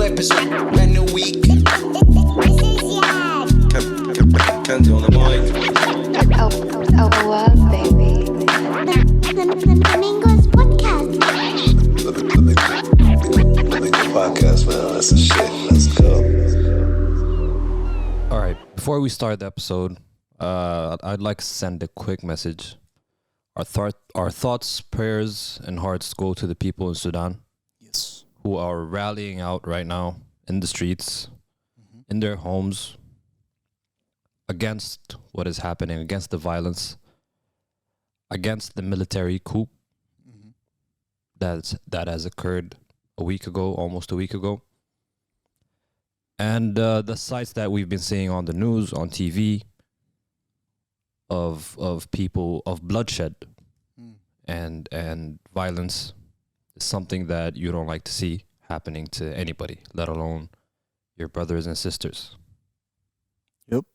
episode, brand new week. Kenzie on the mic. Oh, well, baby. Flamingos podcast. Podcast, man. That's a shit. Let's go. All right. Before we start the episode, I'd like to send a quick message. Our thoughts, prayers, and hearts go to the people in Sudan. Yes. Who are rallying out right now in the streets, in their homes, against what is happening, against the violence, against the military coup that has occurred almost a week ago. And the sights that we've been seeing on the news, on TV, of people, of bloodshed and violence is something that you don't like to see happening to anybody, let alone your brothers and sisters. Yep.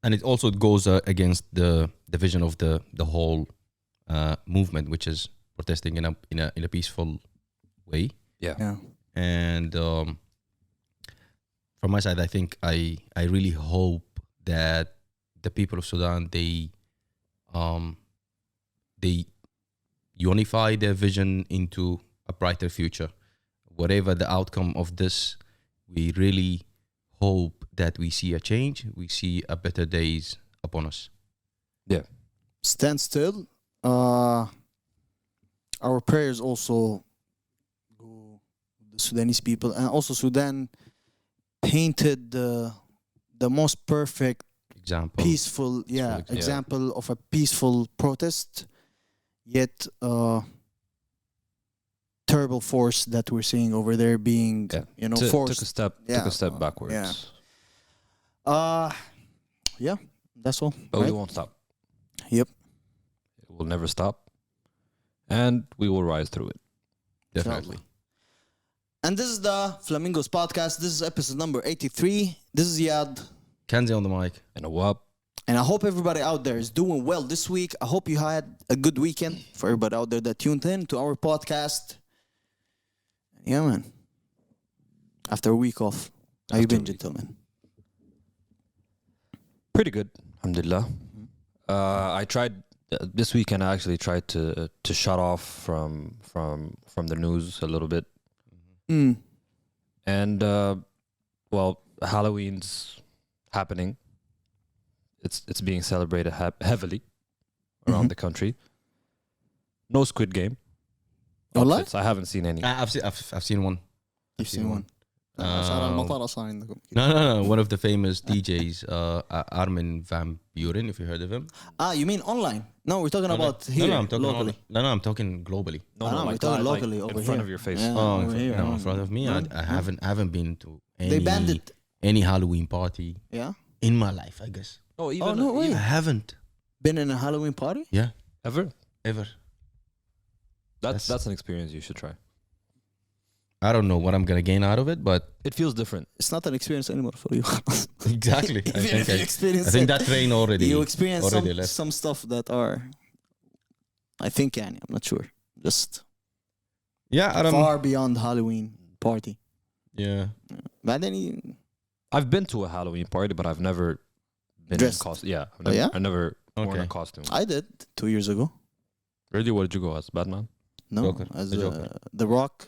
And it also goes against the vision of the whole movement, which is protesting in a peaceful way. Yeah. And from my side, I think I really hope that the people of Sudan they unify their vision into a brighter future. Whatever the outcome of this, we really hope that we see a change. We see a better days upon us. Yeah. Stand still. Our prayers also go to the Sudanese people, and also Sudan painted the most perfect Example. peaceful example of a peaceful protest, yet terrible force that we're seeing over there being forced. Took a step backwards. That's all. But right? we won't stop. Yep. It will never stop. And we will rise through it. Definitely. And this is the Flamingos podcast. This is episode number 83. This is Yad. Kenzie on the mic. And a whoop. And I hope everybody out there is doing well this week. I hope you had a good weekend for everybody out there that tuned in to our podcast. Yeah, man. After a week off, how you been, gentlemen? Pretty good, alhamdulillah. I tried this weekend. I actually tried to shut off from the news a little bit. And Halloween's happening. It's being celebrated heavily around the country. No Squid Game. What? I haven't seen any. I've seen one. You've seen one. No. One of the famous DJs, Armin van Buren, if you heard of him. You mean online? No, we're talking about here, I'm talking locally. I'm talking globally. We're talking locally over in front here. of your face. Yeah, in front of me. I haven't been to They banned it. any Halloween party Yeah? in my life, I guess. Oh, no way. I haven't. Been in a Halloween party? Yeah. Ever? That's That's an experience you should try. I don't know what I'm gonna gain out of it, but It feels different. It's not an experience anymore for you. exactly. Even if you experience I think it, that train already. you experience left. some stuff that are, I think, I'm not sure, just far beyond Halloween party. Yeah. But then I've been to a Halloween party, but I've never been Dressed? in costume. Yeah. Yeah? I never worn a Okay. costume. I did 2 years ago. Really? What did you go as? Batman? No, Joker. as The Joker. The Rock.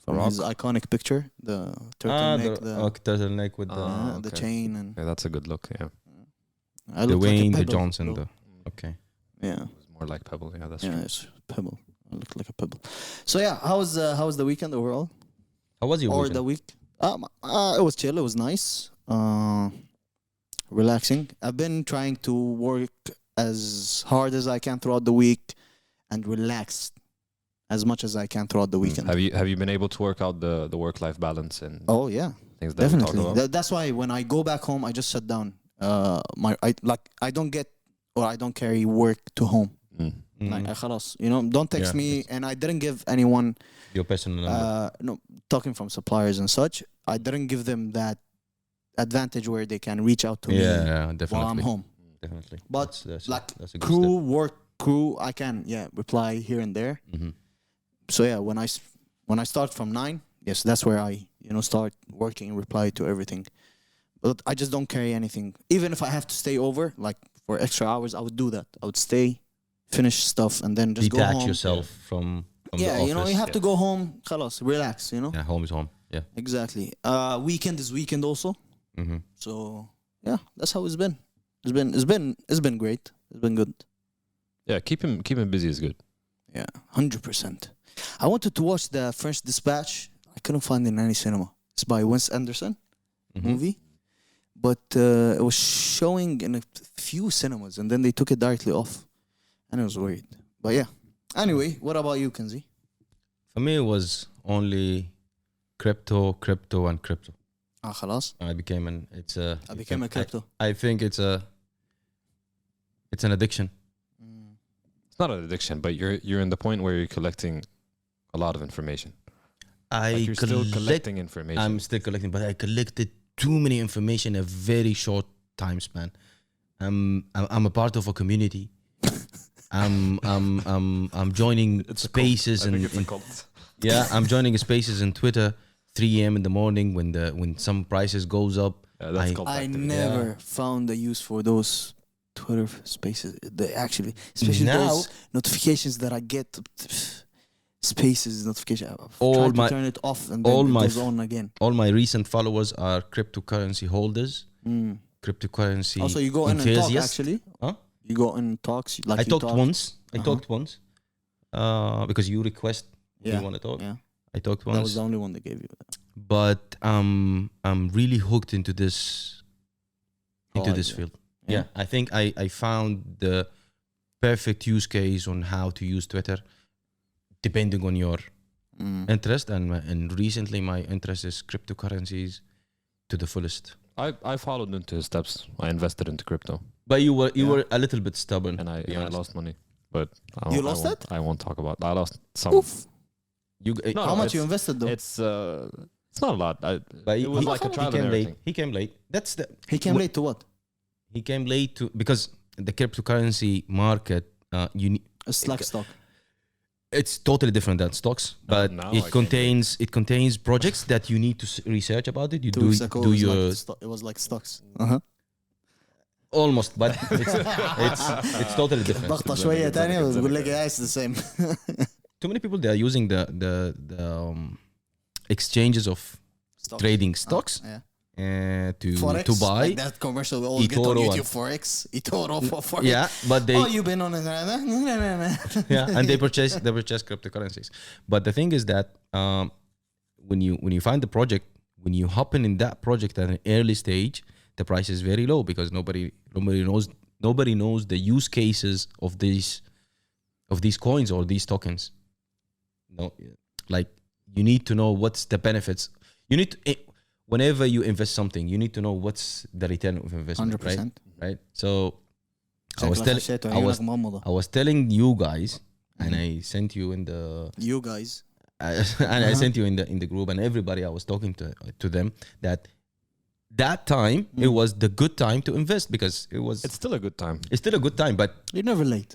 From Rock? his iconic picture, the turtleneck, turtleneck with Ah, the okay. chain, and Yeah, that's a good look. Yeah. I the look like a Wayne, the pebble, Johnson, though. okay. Yeah, It's more like Pebble. Yeah, that's yeah, true. it's pebble. I look like a pebble. So yeah, how was the weekend overall? How was your Or weekend? the week? It was chill. It was nice. Relaxing. I've been trying to work as hard as I can throughout the week and relax as much as I can throughout the weekend. Have you been able to work out the work-life balance and Oh yeah, things that we talk definitely. about? That's why when I go back home, I just shut down. I don't get or I don't carry work to home. Like خلاص, don't text Yeah, me, and I didn't give anyone Your personal number. talking from suppliers and such. I didn't give them that advantage where they can reach out to me Definitely. while I'm home. Definitely. But That's like that's a good work crew, I can reply here and there. step. Mhm. So yeah, when I start from 9, yes, that's where I start working and reply to everything. But I just don't carry anything. Even if I have to stay over, like for extra hours, I would do that. I would stay, finish stuff, and then just go Detach home. yourself from the Yeah, office. you have to go home, خلاص, relax, Yeah, home is home. Yeah. Exactly. Weekend is weekend also. Mm-hmm. So yeah, that's how it's been. It's been great. It's been good. Yeah, keep him busy is good. Yeah, 100%. I wanted to watch the French Dispatch. I couldn't find it in any cinema. It's by Wes Anderson movie, but it was showing in a few cinemas, and then they took it directly off, and it was weird. But yeah. Anyway, what about you, Kenzie? For me, it was only crypto, and crypto. خلاص. I became a crypto. I think it's an addiction. It's not an addiction, but you're in the point where you're collecting a lot of information. Like you're still collecting information. I'm still collecting, but I collected too many information in a very short time span. I'm a part of a community. I'm joining spaces and yeah, I'm joining spaces in Twitter 3 a.m. in the morning when some prices goes up. Yeah, that's called I activity. never found a use for those Twitter spaces. Especially Now- those notifications that I get. Spaces notification. I've All tried to my- turn it off and all then it my goes on again. All my recent followers are cryptocurrency holders, cryptocurrency Also, you go in and talk. enthusiasts. Actually, Huh? you go in and talks. Like I you talked talk. once. I Uh-huh. talked once. Because you request Yeah. you want to talk. Yeah, I talked that was once. the only one they gave you. But I'm really hooked into this idea. field. Yeah. I think I found the perfect use case on how to use Twitter depending on your interest, and recently my interest is cryptocurrencies to the fullest. I followed into his steps. I invested into crypto, But you were a little bit stubborn, and I to be honest. lost money. But You lost it? I won't talk about. I lost some. Oof. You No, How much it's- you invested though? It's not a lot. but it was like a trial and everything. He came late. That's the He came late to what? He came late to because the cryptocurrency market. A Slack stock. It's totally different than stocks, but now I it get contains projects that you need to research about it. You 2 do weeks ago, do it was your like it was like stocks. Uh-huh. almost, but it's totally different. ضغطة شوية تانية وبقول لك yeah, it's the same. Too many people, they are using the exchanges of Stocks. trading stocks Yeah. to buy. Like that commercial we always get on eToro YouTube. and- Forex. eToro for Forex. Yeah, but they Oh, you've been on it. yeah, and they purchase cryptocurrencies. But the thing is that when you find the project, when you hop in that project at an early stage, the price is very low because nobody knows the use cases of these coins or these tokens. No, like you need to know what's the benefits. You need to, whenever you invest something, you need to know what's the return of investment, 100%. right? So I مغمضة. was telling you guys, and I sent you in the You guys. and I sent you in the group, and everybody I was talking to them that time it was the good time to invest because It's still a good time. it's still a good time, but You're never late.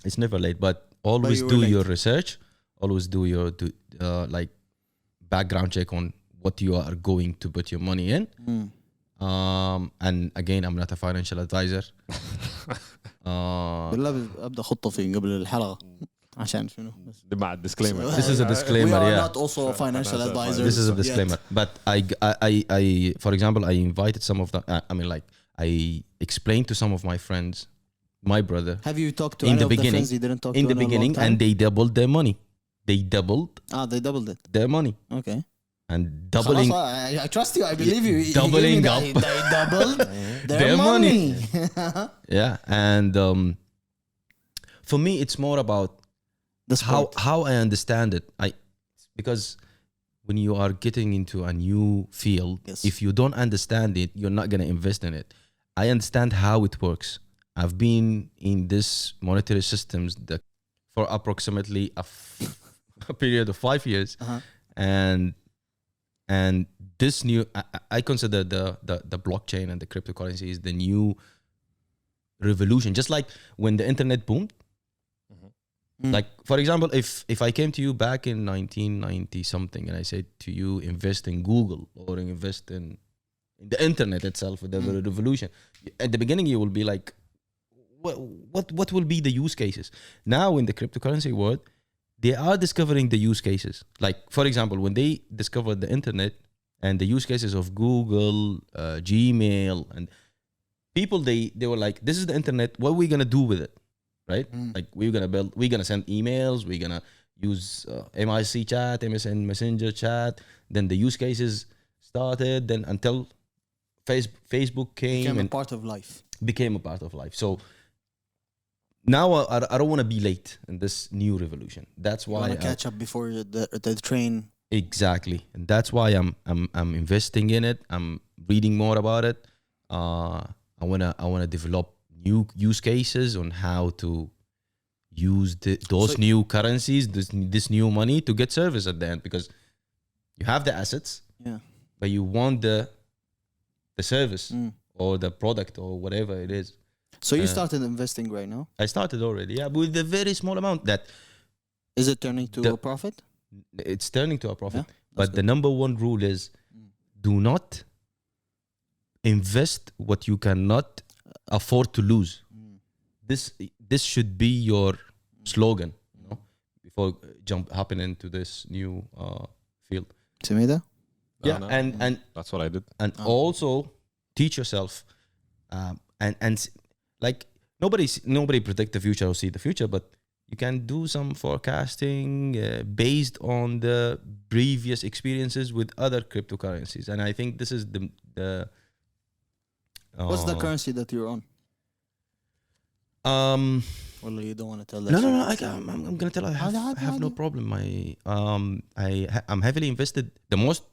it's never late. But always you were do late. your research. Always do your like background check on what you are going to put your money in. And again, I'm not a financial advisor. بالله ابدا خطه فيه قبل الحلقه عشان شنو بس. مع disclaimer. This is a disclaimer. We are Yeah. not also financial advisors. This is a yet. disclaimer. But I for example, I invited some of the. I mean, like I explained to some of my friends, my brother, Have you talked to in any the of the beginning. friends you didn't talk In to the in a long beginning, time? and they doubled their money. They doubled They doubled it. their money, Okay. and doubling. خلاص, I trust you. I believe you. You Doubling give me up. They doubled their Their money. Yeah, and for me, it's more about The sport. how I understand it. Because when you are getting into a new field, Yes. if you don't understand it, you're not gonna invest in it. I understand how it works. I've been in this monetary systems for approximately a period of 5 years, and this new I consider the blockchain and the cryptocurrency is the new revolution. Just like when the internet boomed, Like, for example, if I came to you back in 1990 something and I said to you, invest in Google or invest in the internet itself, the revolution, at the beginning you will be like, what will be the use cases? Now in the cryptocurrency world, they are discovering the use cases. Like, for example, when they discovered the internet and the use cases of Google, Gmail, and people, they were like, this is the internet, what are we gonna do with it? Right? Like, we're gonna send emails, we're gonna use MIC chat, MSN Messenger chat. Then the use cases started, then until Facebook came Became a and part of life. became a part of life. So now I don't want to be late in this new revolution. That's You why want to catch up before the train. exactly, and that's why I'm investing in it. I'm reading more about it. I wanna develop new use cases on how to use those new currencies, this new money to get service at the end, because you have the assets, Yeah. but you want the service or the product or whatever it is. So you started investing right now. I started already, yeah, but with a very small amount. That Is it turning to a profit? it's turning to a profit. Yeah, But the number one rule is do not invest what you cannot afford to lose. This should be your slogan, you know, before hopping into this new field. Timida? Yeah, No, and that's what I did. and also teach yourself, like nobody predict the future or see the future, but you can do some forecasting based on the previous experiences with other cryptocurrencies. And I think this is the What's the currency that you're on? Well, you don't want to tell that. No, shit. I'm gonna tell. I have no problem. I'm heavily invested. The most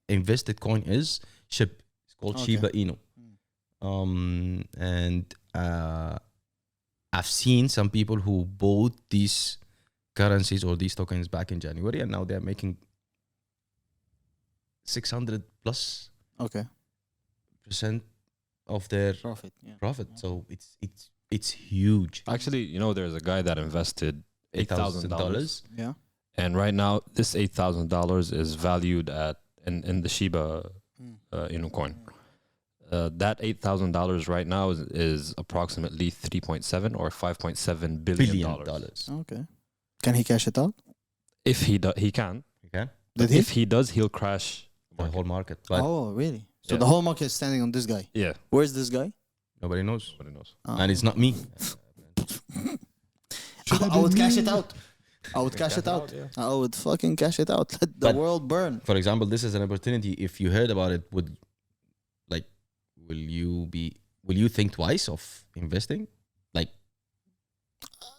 invested coin is SHIB. It's called Shiba Inu. And I've seen some people who bought these currencies or these tokens back in January, and now they're making 600 plus Okay. % of their Profit. Yeah. profit. So it's huge. Actually, you know, there's a guy that invested $8,000. Yeah. And right now, this $8,000 is valued at in the Shiba coin. That $8,000 right now is approximately 3.7 or 5.7 billion dollars. Okay. Can he cash it out? If he can. Okay, Did he? If he does, he'll crash the whole market, but Oh, really? So Yeah. the whole market is standing on this guy. Yeah, Where's this guy? nobody knows, nobody knows. and it's not me. I would cash it out. I would cash it out. I would fucking cash it out. Let the But- world burn. For example, this is an opportunity. If you heard about it, will you think twice of investing? Like,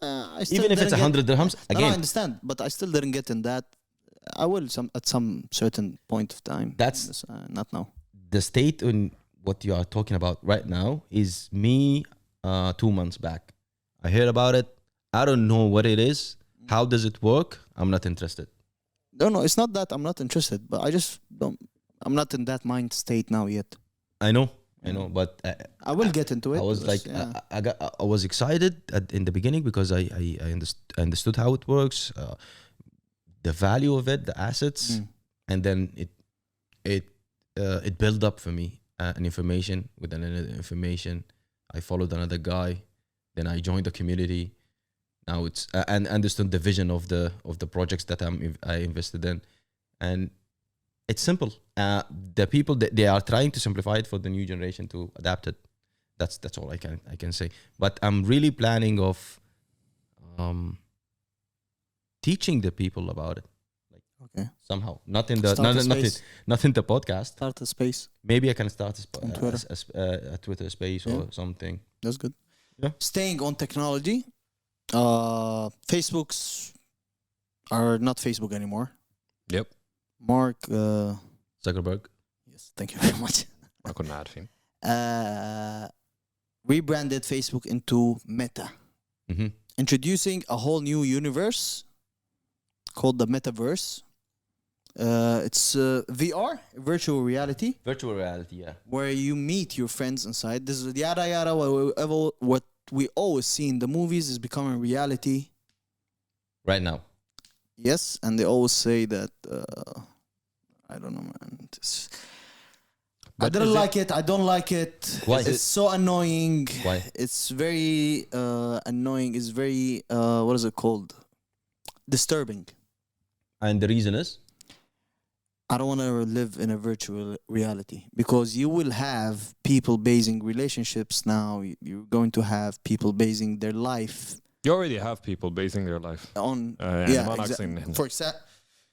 I still even if it's didn't 100 dirhams, No, I again, understand, but I still didn't get in that. I will at some certain point of time. That's- not now. the state in what you are talking about right now is me 2 months back. I heard about it. I don't know what it is. How does it work? I'm not interested. No, it's not that I'm not interested, but I just don't. I'm not in that mind state now yet. I know, but I will get into it. I was like, yeah. I was excited in the beginning because I understood how it works, the value of it, the assets, and then it built up for me an information with another information. I followed another guy, then I joined the community. Now it's and understood the vision of the projects that I invested in, and it's simple. The people they are trying to simplify it for the new generation to adapt it. That's all I can say. But I'm really planning of teaching the people about it. Okay. Somehow, not in the Start a space. not in the podcast. Start a space. Maybe I can start On Twitter. a Twitter space or something. That's good. Yeah. Staying on technology, Facebooks are not Facebook anymore. Yep. Mark, Zuckerberg. yes, thank you very much. I couldn't add him. Rebranded Facebook into Meta, Mm-hmm. introducing a whole new universe called the Metaverse. It's VR, virtual reality, Virtual reality, yeah. where you meet your friends inside. This is yada what we always see in the movies is becoming reality right now. Yes, and they always say that I don't know, man. I But didn't is it- like it. I don't like it. Why? It's so annoying. Why? It's very annoying. It's very what is it called? Disturbing. And the reason is I don't want to live in a virtual reality because you will have people basing relationships now. You're going to have people basing their life You already have people basing their life. on يعني ما ناقصين. for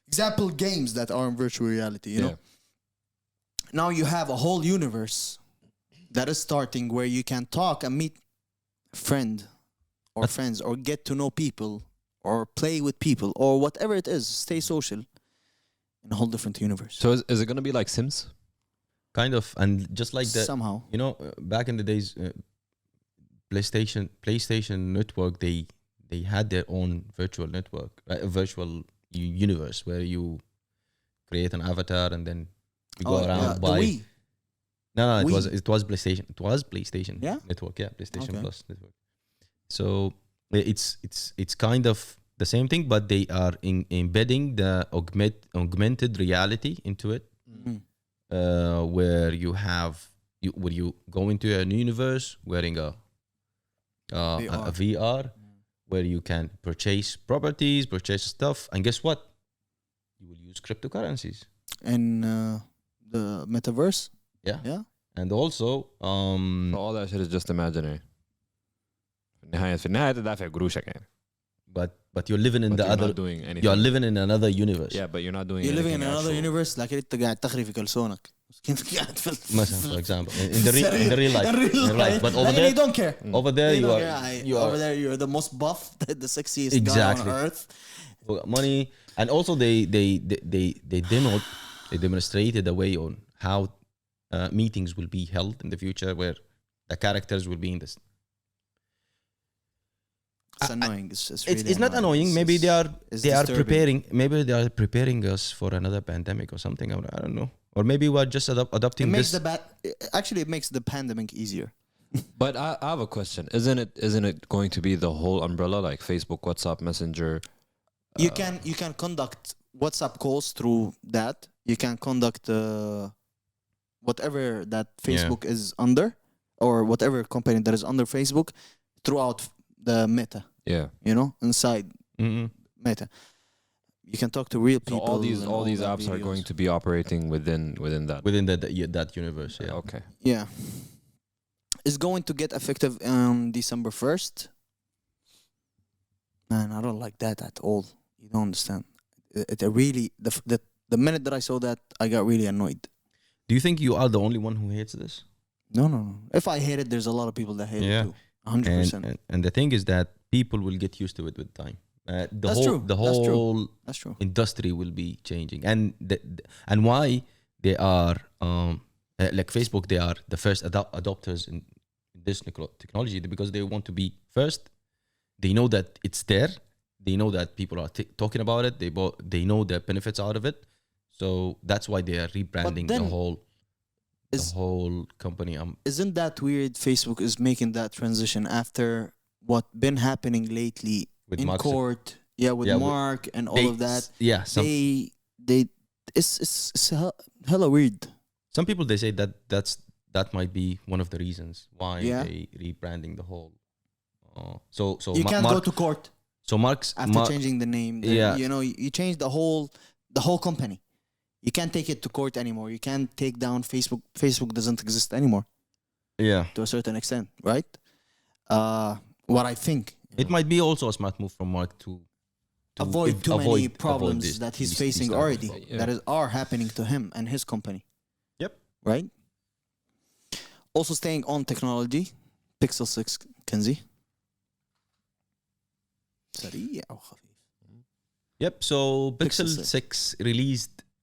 example games that are in virtual reality. You know, now you have a whole universe that is starting where you can talk and meet a friend or friends or get to know people or play with people or whatever it is. Stay social in a whole different universe. So is it going to be like Sims? kind of, and just like that, Somehow. you know, back in the days, PlayStation Network, they had their own virtual network, virtual universe where you create an avatar and then you go around the by. Wii. No, it Wii. was PlayStation. It was PlayStation Yeah? Network. Yeah, PlayStation Okay. Plus Network. So it's kind of the same thing, but they are embedding the augmented reality into it, where you go into a new universe wearing a VR, where you can purchase properties, purchase stuff, and guess what? You will use cryptocurrencies. In the metaverse. Yeah. Yeah. And also, So all that shit is just imaginary. في النهاية تدافع قروشك يعني. but you're living in But the you're other. not doing anything. You're living in another universe. Yeah, but you're not doing You're living in anything another actual. universe لكن انت قاعد تخري في كلسونك. كيف قاعد في مثلا, for example, in the real life. In real life. But over لكن there, you don't care. over there You you don't are, care. you are Over there you're the most buff, the sexiest Exactly. guy on earth. money, and also they demonstrated a way on how meetings will be held in the future, where the characters will be in this. It's annoying. It's really It's not annoying. Maybe they are disturbing. preparing. Maybe they are preparing us for another pandemic or something. I don't know. Or maybe we're just adopting It makes this. actually it makes the pandemic easier. But I have a question. Isn't it going to be the whole umbrella, like Facebook, WhatsApp, Messenger? You can conduct WhatsApp calls through that. You can conduct whatever that Facebook is under, or whatever company that is under Facebook, throughout the Meta. Yeah. You know, inside Meta, you can talk to real So people. all these that apps are videos. going to be operating within that. Within that universe. Yeah. Okay. Yeah, it's going to get effective on December 1st. Man, I don't like that at all. You don't understand. It really the minute that I saw that, I got really annoyed. Do you think you are the only one who hates this? No. If I hate it, there's a lot of people that hate it too. 100%. And the thing is that people will get used to it with time. That's true. The whole That's true. industry will be changing, and why they are like Facebook, they are the first adopters in this technology, because they want to be first. They know that it's there. They know that people are talking about it. They know the benefits out of it. So that's why they are rebranding then the whole company. Isn't that weird? Facebook is making that transition after what been happening lately With in Mark court. Yeah, with Mark and all of that. Yeah, It's hella weird. some people, they say that might be one of the reasons why Yeah. they rebranding the whole. So You can't Mark, go to court so Mark's after changing the name. Yeah. You know, you change the whole company. You can't take it to court anymore. You can't take down Facebook. Facebook doesn't exist anymore Yeah, to a certain extent, right? What I think. it might be also a smart move from Mark to Avoid too many problems this- that he's these facing type of- already Yeah. that are happening to him and his company. Yep. Right? Also staying on technology, Pixel 6 Kenzie. سريع وخفيف. Yep. So Pixel Pixel 6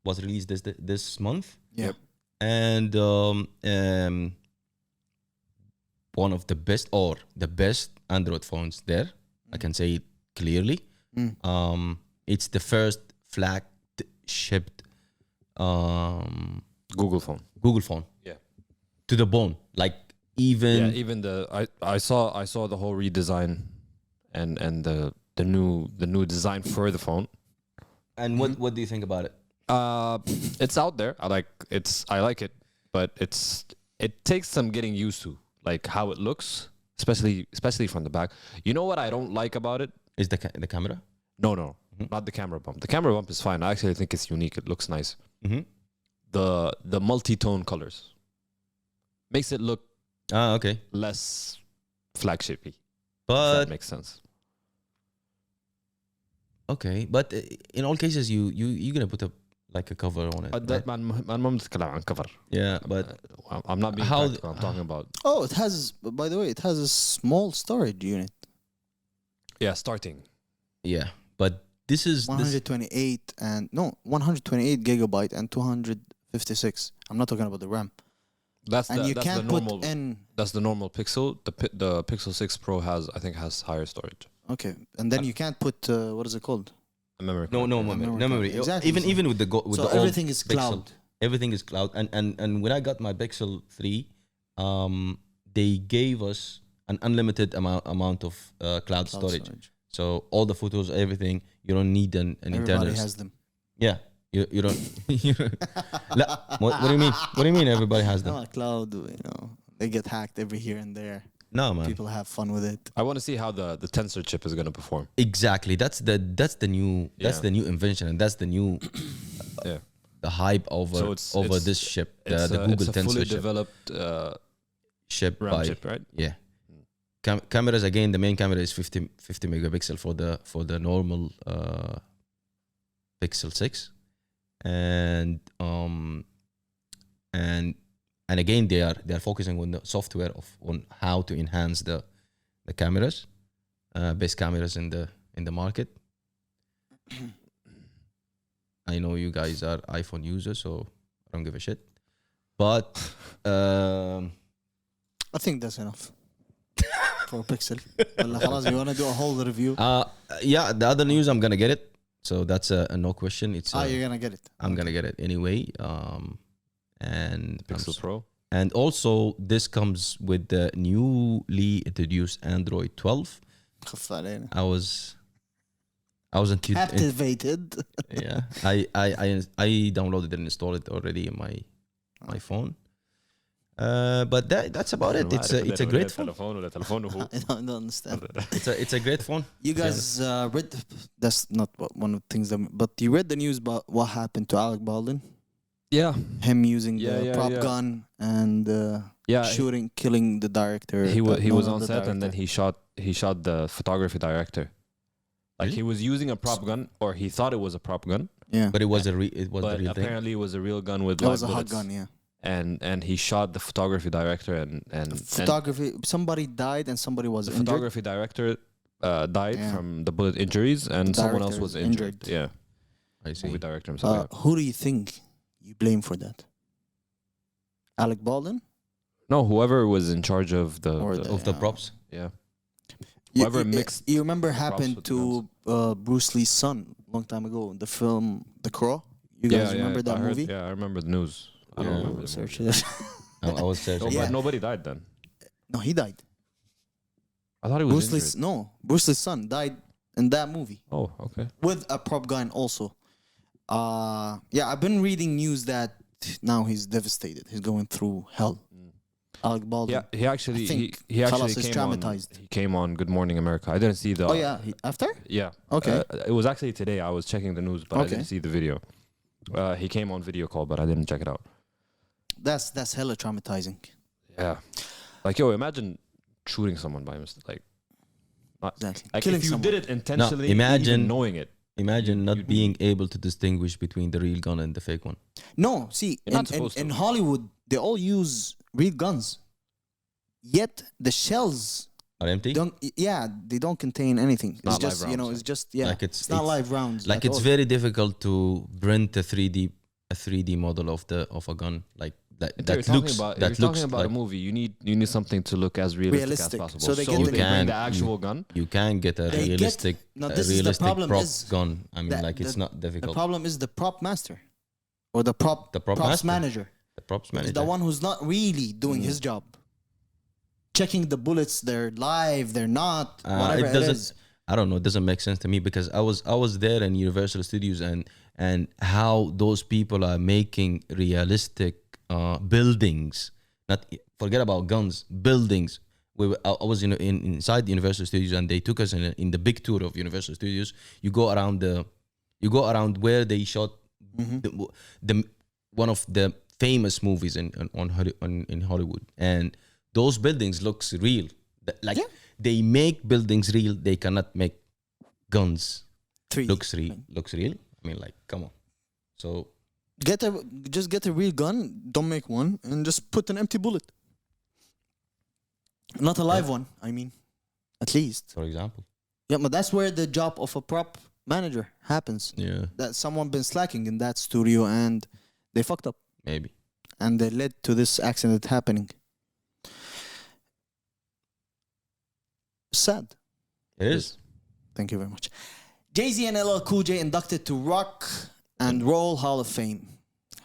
was released this month. Yep. And one of the best, or the best Android phones there. I can say it clearly. It's the first flagship Google phone. Google phone. Yeah. To the bone. Like even Even I saw the whole redesign and the the new design for the phone. And what do you think about it? It's out there. I like it, but it takes some getting used to, like how it looks, especially from the back. You know what I don't like about it? Is the camera? No, not the camera bump. The camera bump is fine. I actually think it's unique. It looks nice. Mm-hmm. The multi-tone colors makes it look Okay. less flagshipy. If But that makes sense. okay, but in all cases, you're gonna put a cover on it. Right? ما بنتكلم عن cover. Yeah, but I'm not being How practical. I'm talking about Oh, it has. By the way, it has a small storage unit. starting. yeah, but this is 128 128 gigabyte and 256. I'm not talking about the RAM. That's And you that's can't the normal. put in. That's the normal Pixel. The Pixel 6 Pro has higher storage. Okay, and then you can't put what is it called? A memory no card. memory. Exactly. Even with the with So the old everything is Pixel, cloud. everything is cloud. And when I got my Pixel 3, they gave us an unlimited amount of cloud storage. So all the photos, everything, you don't need an internal. Everybody has them. Yeah, you don't. لا, what do you mean? What do you mean? Everybody has them? No, cloud. They get hacked every here and there. No, man. People have fun with it. I want to see how the tensor chip is going to perform. Exactly. That's the new invention, and that's the new Yeah. the hype over So it's- this chip, the It's Google a Tensor fully chip. developed Chip RAM by chip, right? yeah. Cameras again. The main camera is 50 megapixel for the normal Pixel 6, and again they are focusing on the software on how to enhance the cameras, best cameras in the market. I know you guys are iPhone users, so I don't give a shit. But I think that's enough for Pixel. ولا خلاص, you want to do a whole review? yeah, the other news, I'm gonna get it. So that's a no question. It's You're gonna get it. I'm gonna get it anyway. And Pixel Pro. and also this comes with the newly introduced Android 12. خف علينا. I was Activated. yeah. I downloaded and installed it already in my phone. But that's about it. It's a great phone. I don't understand. It's a great phone. You guys read? That's not one of the things that. But you read the news about what happened to Alec Baldwin? Yeah. Him using the prop yeah. gun and killing the director. He was on set and then he shot the photography director. Like Really? he was using a prop gun, or he thought it was a prop gun, Yeah, But it was the real thing. apparently it was a real gun with that live was a hot bullets. gun. Yeah, And he shot the photography director and photography. Somebody died and somebody was the injured. photography director died Yeah. from the bullet injuries, and The someone else director was is injured. injured. Yeah, I see. movie director himself. Yeah. Who do you think you blame for that? Alec Baldwin No, whoever was in charge of the, or Of the props. yeah. You, Whoever you- mixed You remember props happened with to Bruce Lee's son a long time ago in the film The Crow. You guys remember that I heard- movie? Yeah, I remember the news. I don't Yeah. remember the Search movie. it. I was searching. No, Yeah. but nobody died then. No, he died. I thought he was Bruce Lee's injured. Bruce Lee's son died in that movie Oh, okay. with a prop gun also. I've been reading news that now he's devastated. He's going through hell. Alec Baldwin. Yeah, he actually I think he actually Khalas is came traumatized. on. He came on Good Morning America. I didn't see the. Oh yeah, after? Yeah. Okay. It was actually today. I was checking the news, but I Okay. didn't see the video. He came on video call, but I didn't check it out. That's hella traumatizing. Yeah. Like, yo, imagine shooting someone by mistake. Like, Exactly. like Killing if you someone. did it intentionally, imagine- even knowing it. Imagine not being able to distinguish between the real gun and the fake one. No, see, You're not supposed in to. Hollywood, they all use real guns. Yet the shells Are empty? they don't contain anything. It's not just live rounds, it's just Like it's not live rounds. Like at it's all. very difficult to print a 3D model of a gun like that. If That you're looks talking about, that if you're looks talking about like a movie, you need something to look as realistic as Realistic. possible. So they get they the- bring the You actual gun. you can get a They realistic no, this is the problem prop is gun. I mean, that like it's not The difficult. problem is the prop master or the props master. manager. The props Is manager. the one who's not really doing his job. Checking the bullets, they're live, they're not, whatever it it doesn't. is. I don't know, it doesn't make sense to me because I was there in Universal Studios and how those people are making realistic buildings. Not forget about guns, buildings. I was inside the Universal Studios and they took us in the big tour of Universal Studios. You go around where they shot the one of the famous movies in Hollywood, and those buildings looks real. Like they make buildings real. They cannot make guns 3D. looks real. I mean, like, come on. So Just get a real gun. Don't make one, and just put an empty bullet. Not a live one. I mean, at least. for example, Yeah, but that's where the job of a prop manager happens. yeah, That someone been slacking in that studio and they fucked up, maybe. and they led to this accident happening. Sad. It is. Thank you very much. Jay-Z and LL Cool J inducted to Rock and Roll Hall of Fame.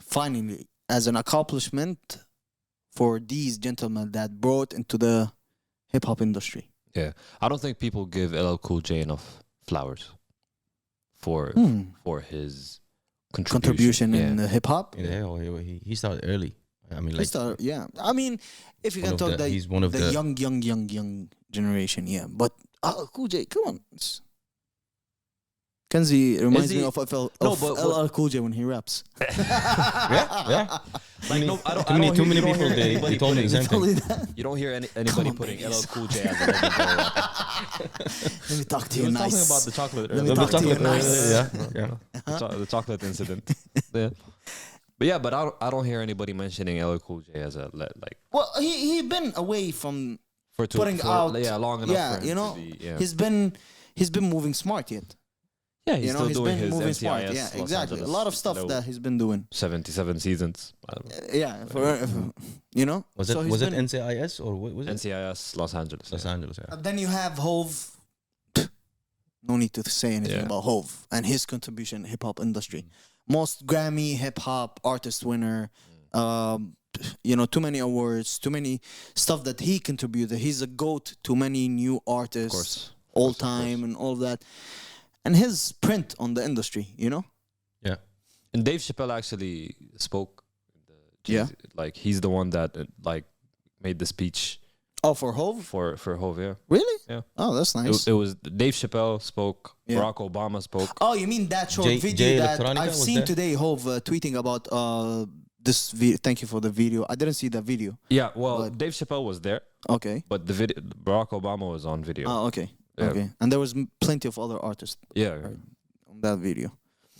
Finally, as an accomplishment for these gentlemen that brought into the hip-hop industry. Yeah, I don't think people give LL Cool J enough flowers for his Contribution Yeah. in the hip-hop. Yeah, well, he started early. I mean, like, I mean, if you One can of talk the- he's one of the the- young generation, yeah. But Cool J, come on. Kenzie reminds me he- of No, but LL Cool J when he raps. yeah. Like, no, I don't, Too I many don't hear- you don't people hear they anybody told me the putting- same thing. that. You don't hear anybody on, putting babies. LL Cool J as a legendary rapper. Let me talk to He you was nice. talking about the chocolate. Let me earlier. talk to you nice. The chocolate incident. Yeah. But yeah, but I don't hear anybody mentioning LL Cool J as a like Well, he been away from putting out. long enough. Yeah, for him you to know, be, yeah. he's been moving smart yet. Yeah, he's You know, still he's doing been his moving NCIS smart. Yeah, Los exactly. Angeles A lot of stuff low. that he's been doing. 77 seasons. I don't know. Yeah, you know. Was So it he's was it been- NCIS or what was it? NCIS Los Angeles. Los yeah. Angeles. Yeah. Then you have Hove. No need to say anything Yeah. about Hove and his contribution in hip hop industry. Most Grammy hip hop artist winner. Too many awards, too many stuff that he contributed. He's a goat to many new artists, course. all Of course. time, and all that. And his print on the industry, Yeah. And Dave Chappelle actually spoke. Yeah. Like he's the one that like made the speech Oh, for Hove? for Hove. Yeah. Really? Yeah. Oh, that's nice. It was Dave Chappelle spoke. Yeah. Barack Obama spoke. Oh, you mean that short Jay video that Electronica I've was seen there? today, Hove tweeting about this video. Thank you for the video. I didn't see the video. Yeah. Well, But- Dave Chappelle was there, Okay. but the video Barack Obama was on video. Oh, okay. Yeah. Okay. And there was plenty of other artists Yeah. on that video.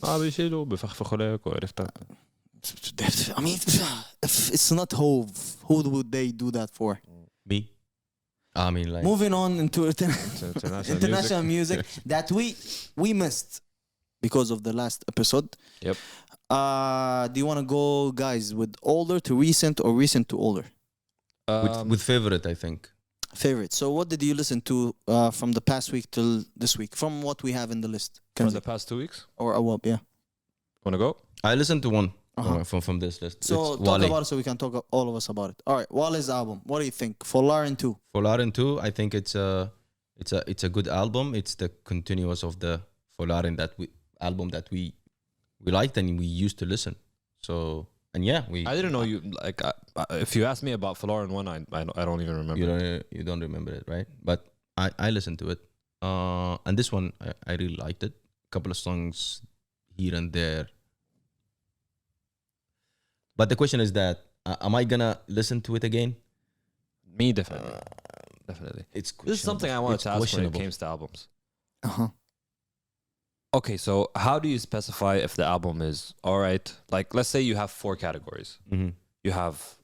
بيشيلوا بيفخفخوا لك وعرفتها. I mean, if it's not Hove, who would they do that for? Me. I mean, like, Moving on into International international music that we missed because of the last episode. Yep. Do you want to go, guys, with older to recent or recent to older? with favorite, I think. Favorite. So what did you listen to from the past week till this week? From what we have in the list. From Kenzie? the past 2 weeks. Or Awab, yeah. Wanna go? I listened to one Uh-huh. from this list. So It's talk Wale. about it so we can talk all of us about it. All right, Wale's album. What do you think? For Lauren too. For Lauren too, I think it's a good album. It's the continuous of the For Lauren album that we liked and we used to listen. So and yeah, I didn't know you like. If you ask me about Florin one, I don't even remember. you don't remember it, right? But I listened to it. And this one I really liked it. A couple of songs here and there. But the question is that am I gonna listen to it again? Me definitely, definitely. It's This is something I wanted It's to ask when it questionable. comes to albums. Uh-huh. Okay, so how do you specify if the album is all right? Like, let's say you have 4 categories. Mhm. You have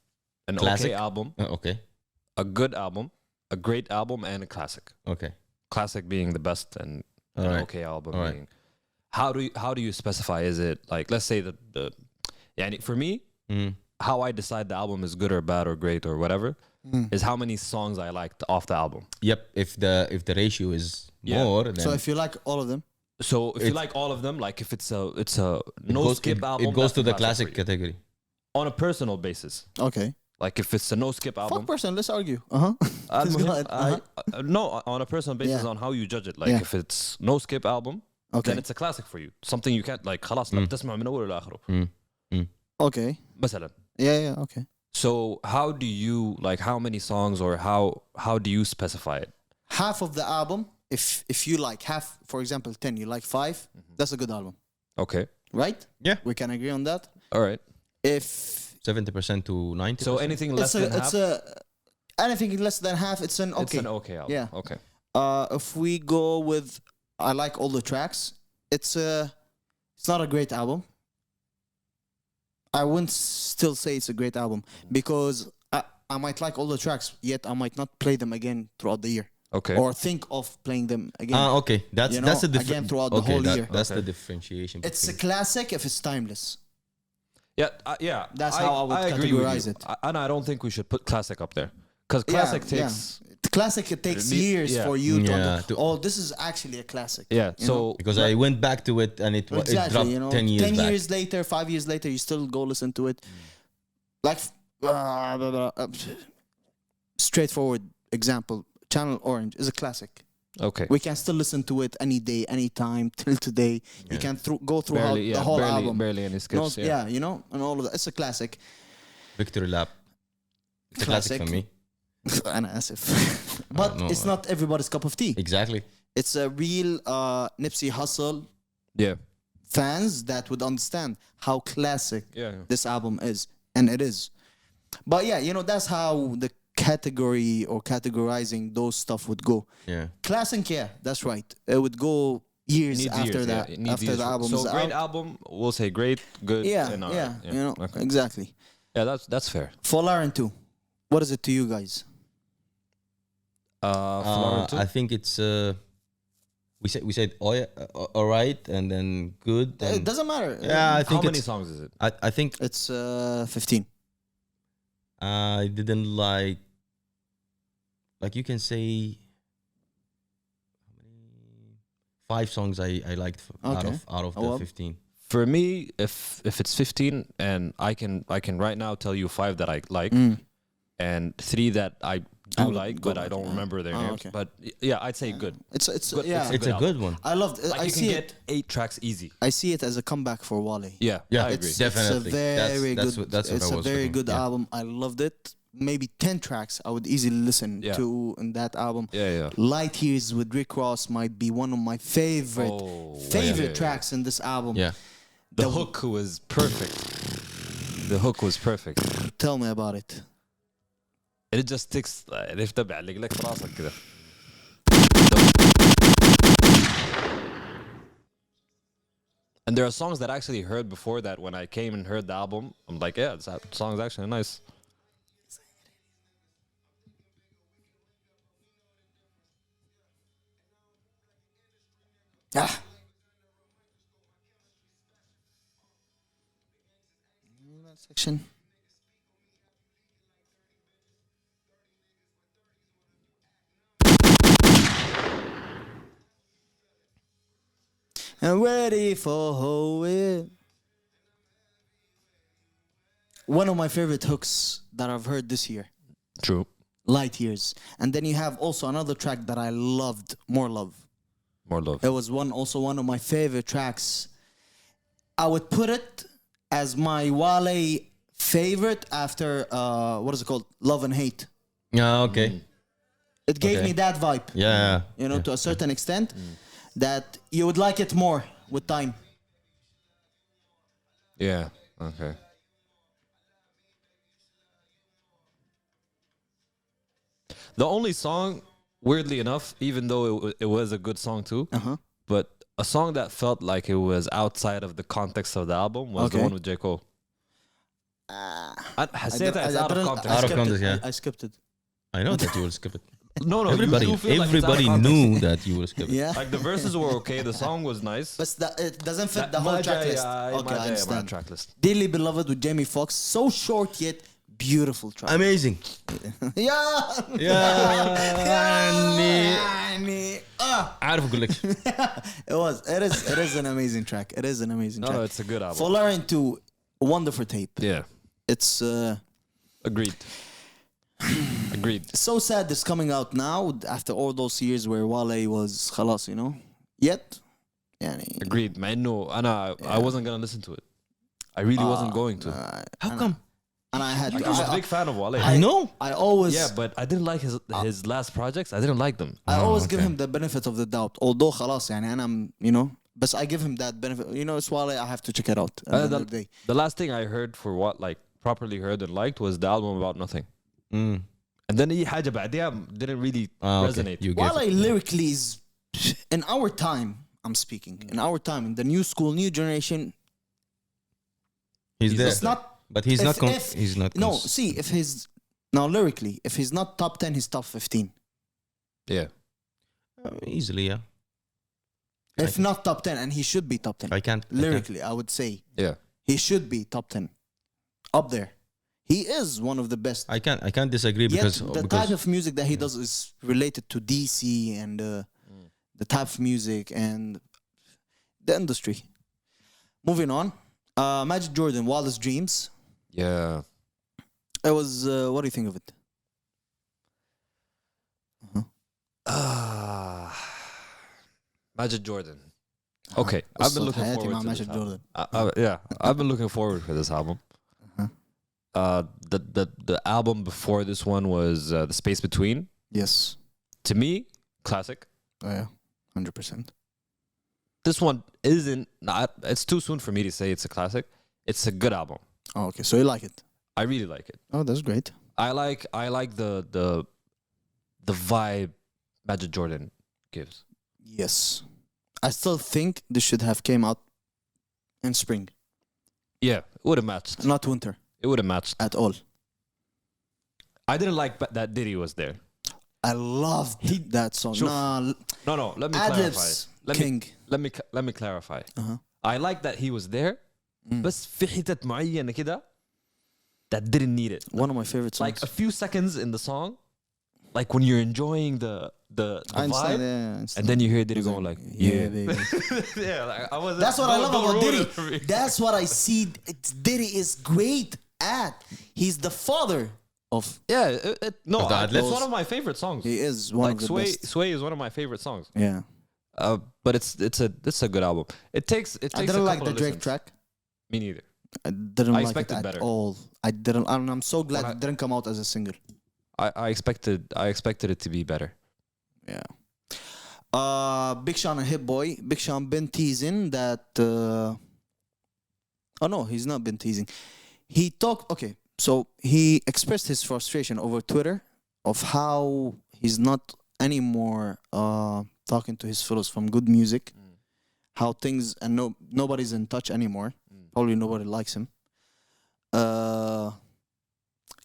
an Classic? okay album, Okay. a good album, a great album, and a classic. Okay. Classic being the best, and All an right. okay album All right. being. How do you specify? Is it like, let's say for me, Mhm. how I decide the album is good or bad or great or whatever is how many songs I liked off the album. Yep. If the ratio is Yeah. more, then So if you like all of them, So if you It's- like all of them, like if it's a no goes- skip album, it goes that's to a the classic for you. category. On a personal basis. okay. Like if it's a no skip Fuck album, person, let's argue. Let's go المهم, ahead. no, on a personal basis Yeah. on how you judge it. Like Yeah. if it's no skip album, Okay. then it's a classic for you. Something you can't like خلاص لا بتسمع من أوله لآخره. Okay. مثلا. Yeah, okay. So how do you like how many songs or how do you specify it? Half of the album, if you like half, for example, 10, you like 5, that's a good album. Okay. Right? Yeah. We can agree on that. All right. If 70% to 90%. So anything less than half, anything less than half, it's an okay. it's an okay album. Yeah. Okay. If we go with I like all the tracks, it's not a great album. I wouldn't still say it's a great album because I might like all the tracks, yet I might not play them again throughout the year. Okay. Or think of playing them again. Okay. That's You know, that's a again throughout the whole year. That's Okay. the differentiation. It's a between- classic if it's timeless. Yeah, yeah. That's how I would agree with categorize you. it. And I don't think we should put classic up there because classic takes. The classic, it takes Yeah. years for you to, Yeah, to- oh, this is actually a classic. Yeah. You So know? because I went back to it and it Exactly, dropped you know, 10 years 10 back. years later, 5 years later, you still go listen to it. Like, straightforward example, Channel Orange is a classic. okay. We can still listen to it any day, any time, till today. You can go through barely, the whole barely, album. barely any No, skips. yeah, you know, and all of that. It's a classic. Victory Lap. It's a classic for me. أنا آسف. But no, it's not everybody's cup of tea. Exactly. It's a real Nipsey Hussle Yeah. fans that would understand how classic Yeah. this album is, and it is. But yeah, you know, that's how the category or categorizing those stuff would go. Yeah. Classic, yeah, that's right. It would go years Needs after years, that, yeah. It needs after years. the album So is great out. album, we'll say great, good, Yeah, and all yeah, right. you know, Okay. exactly. Yeah, that's fair. Folarin too. What is it to you guys? Florida too? I think it's we said oh yeah, all right, and then good. It And doesn't matter. yeah, I How think many it's, songs is it? I think It's 15. I didn't like you can say 5 songs I liked Okay. out of Oh, the well. 15. For me, if it's 15 and I can right now tell you 5 that I like and 3 that I do Oh, like, good but I one. don't remember their Oh, names. okay. But yeah, I'd say good. It's Good, yeah. It's a good one. I loved. Like I you see can it. get 8 tracks easy. I see it as a comeback for Wale. Yeah, Yeah, I agree. It's Definitely. a very That's good. what- that's what it's I a was very looking, good yeah. album. I loved it. Maybe 10 tracks I would easily listen Yeah. to in that album. Yeah. Light Years with Rick Ross might be one of my favorite Oh, yeah. tracks in this album. Yeah. The hook was perfect. The hook was perfect. Tell me about it. It just sticks. عرفت بعلق لك في راسك كده. And there are songs that I actually heard before that when I came and heard the album, I'm like, yeah, this song is actually nice. Ah. That section. I'm ready for it. One of my favorite hooks that I've heard this year, True. Light Years. And then you have also another track that I loved, More Love. More love. It was also one of my favorite tracks. I would put it as my Wale favorite after what is it called? Love and Hate. Yeah, okay. It gave Okay. me that vibe. Yeah. You know, to a certain extent, that you would like it more with time. Yeah. Okay. The only song, weirdly enough, even though it was a good song too, but a song that felt like it was outside of the context of the album was the Okay. one with J. Cole. I say that it's I out of didn't- context. I Out of skipped context, it. yeah. I skipped it. I know that you will skip it. No, Everybody, you feel like it's out of everybody context. knew that you will skip it. Yeah. Like the verses were okay, the song was nice. But it doesn't fit the whole track list. Okay, I understand. track list. Dearly Beloved with Jamie Foxx. So short yet beautiful track. Amazing. yeah. يعني عارف اقول لك. It is an amazing track. It is an amazing track. No, it's a good album. Folarin 2, wonderful tape. Yeah. It's Agreed. Agreed. It's so sad this coming out now after all those years where Wale was خلاص, you know. Yet, يعني, Agreed. مع إنه I wasn't gonna listen to it. I really wasn't going to. How come? and I had I was a big fan of Wale. I know. I always Yeah, but I didn't like his last projects. I didn't like them. I always give okay. him the benefit of the doubt. Although خلاص يعني أنا you know, but I give him that benefit. You know, it's Wale. I have to check it out. At the end of the day. The last thing I heard for what like properly heard and liked was the album About Nothing. Mm. And then أي حاجة بعديها didn't really Okay. resonate. You get Wale it. lyrically is in our time. I'm speaking in our time, in the new school, new generation. He's there. It's not. But he's if- not. if- He's not. No, see, if he's now lyrically, if he's not top 10, he's top 15. Yeah. Easily, yeah. If not top 10, and he should be top 10. I can't. Lyrically, I would say Yeah. he should be top 10. Up there. He is one of the best. I can't disagree Yet because the type of music that he does is related to DC and the type of music and the industry. Moving on. Magic Jordan, Wildest Dreams. Yeah. It was, what do you think of it? Magic Jordan. Okay, I've been looking حياتي forward مع to Magic this Jordan. album. Yeah, I've been looking forward for this album. The album before this one was The Space Between. Yes. To me, classic. Oh, yeah. 100%. This one isn't. It's too soon for me to say it's a classic. It's a good album. Oh, okay. So you like it? I really like it. Oh, that's great. I like the vibe Magic Jordan gives. Yes. I still think this should have came out in spring, Yeah, it would have matched. not winter It would have matched. at all. I didn't like that Diddy was there. I loved that song. Shuf. Nah, No. Let me clarify. Adlibs, King. Let me clarify. Uh-huh. I like that he was there. بس في حتت معينة كده that didn't need it. One of my favorite songs. Like a few seconds in the song, like when you're enjoying the Einstein, vibe, yeah, Einstein. and then you hear Diddy going like, yeah, baby. yeah, like I was. That's what I love about ruin it for Diddy. me. That's what I see. Diddy is great at. He's the father of. Yeah, no, Of the it's Adlibs? one of my favorite songs. He is one Like of the Sway, best. Sway is one of my favorite songs. Yeah. But it's a good album. It takes. I a didn't like couple the of Drake listens. track. Me neither. I didn't I like it expected at better. all. I didn't, and I'm so glad When I- it didn't come out as a single. I expected it to be better. Yeah. Big Sean and Hit Boy. Big Sean been teasing that. Oh no, he's not been teasing. He talked. Okay, so he expressed his frustration over Twitter of how he's not anymore talking to his fellows from good music. How things and nobody's in touch anymore. Probably nobody likes him.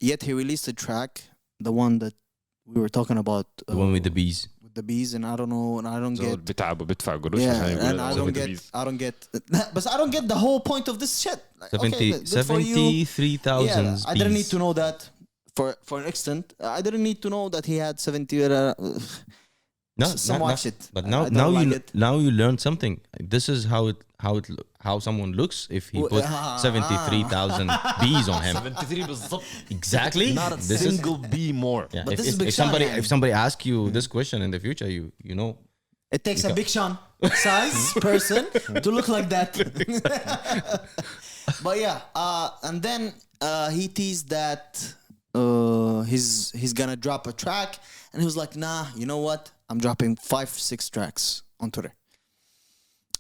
Yet he released a track, the one that we were talking about, The one with the bees. with the bees, and I don't know, and I don't get. بتعب وبدفع قروش Yeah, عشان يقول and I لهم don't with the get, bees. I don't get, but I don't get the whole point of this shit. Like, okay, good for you. 73,000 Yeah, I didn't need to know that for an extent. I didn't need to know that he had 70. No, some no, watch no. it. But I now, don't now like you it. now you learn something. This is how someone looks if he put 73,000 bees on him. 73 بالضبط. Exactly. Not a This is- single bee more. Yeah, But if, this is if, Big if Sean, somebody يعني. if somebody asks you this question in the future, you know. It takes a Big Sean size person to look like that. But yeah, and then he teased that he's gonna drop a track, and he was like, "Nah, you know what? I'm dropping 5-6 tracks on Twitter."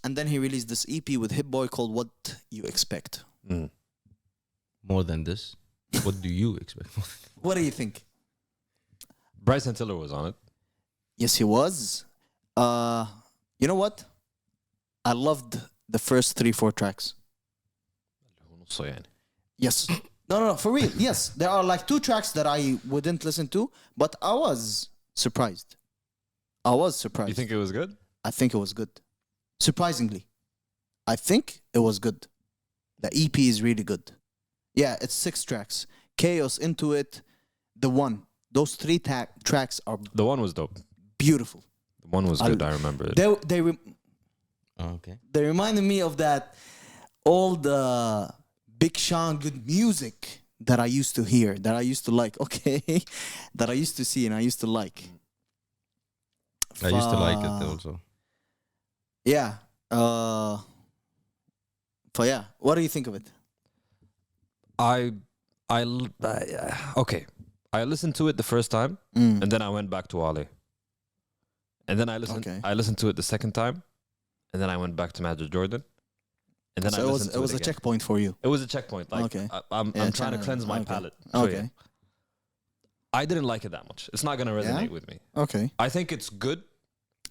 And then he released this EP with Hit Boy called "What You Expect." More than this, what do you expect? What do you think? Bryson Tiller was on it. Yes, he was. You know what? I loved the first 3-4 tracks. So يعني. Yes. No, for real. Yes, there are like 2 tracks that I wouldn't listen to, but I was surprised. You think it was good? I think it was good. Surprisingly, I think it was good. The EP is really good. Yeah, it's 6 tracks. Chaos, Into It, The One. Those 3 tracks are The one was dope. beautiful. The one was good. I remember it. Okay. They reminded me of that old Big Sean good music that I used to hear, that I used to like. Okay, that I used to see and I used to like. I used to like it also. Yeah. Yeah. What do you think of it? Okay. I listened to it the first time, and then I went back to Ali. And then I listened. Okay. I listened to it the second time, and then I went back to Magic Jordan. And then So I listened it was to a again. checkpoint for you. It was a checkpoint. Like, Okay. I'm Yeah, trying to cleanse my okay. palate. So, Okay. yeah. I didn't like it that much. It's not gonna resonate with me. Okay. I think it's good.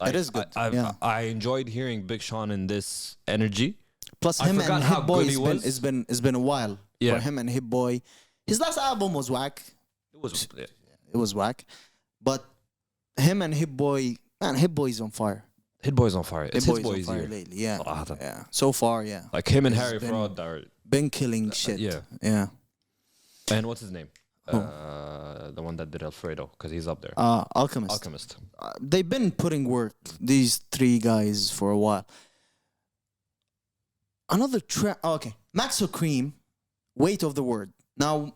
It is good, I yeah. enjoyed hearing Big Sean in this energy. Plus, I him forgot and how Hit Boy good he was. it's been a while Yeah. for him and Hit Boy. His last album was whack. It was. Yeah. It was whack, but him and Hit Boy, man, Hit Boy's on fire. Hit Boy's on fire. It's Hit His Boy's Boy's on fire year. lately. Yeah, صراحة. yeah. So far, yeah. Like him and It's Harry been- Fraud are. Been killing shit. yeah. Yeah. And what's his name? The one that did Alfredo, because he's up there. Alchemist. Alchemist. They've been putting work, these three guys, for a while. Another track. Okay. Maxo Cream, Weight of the Word. Now,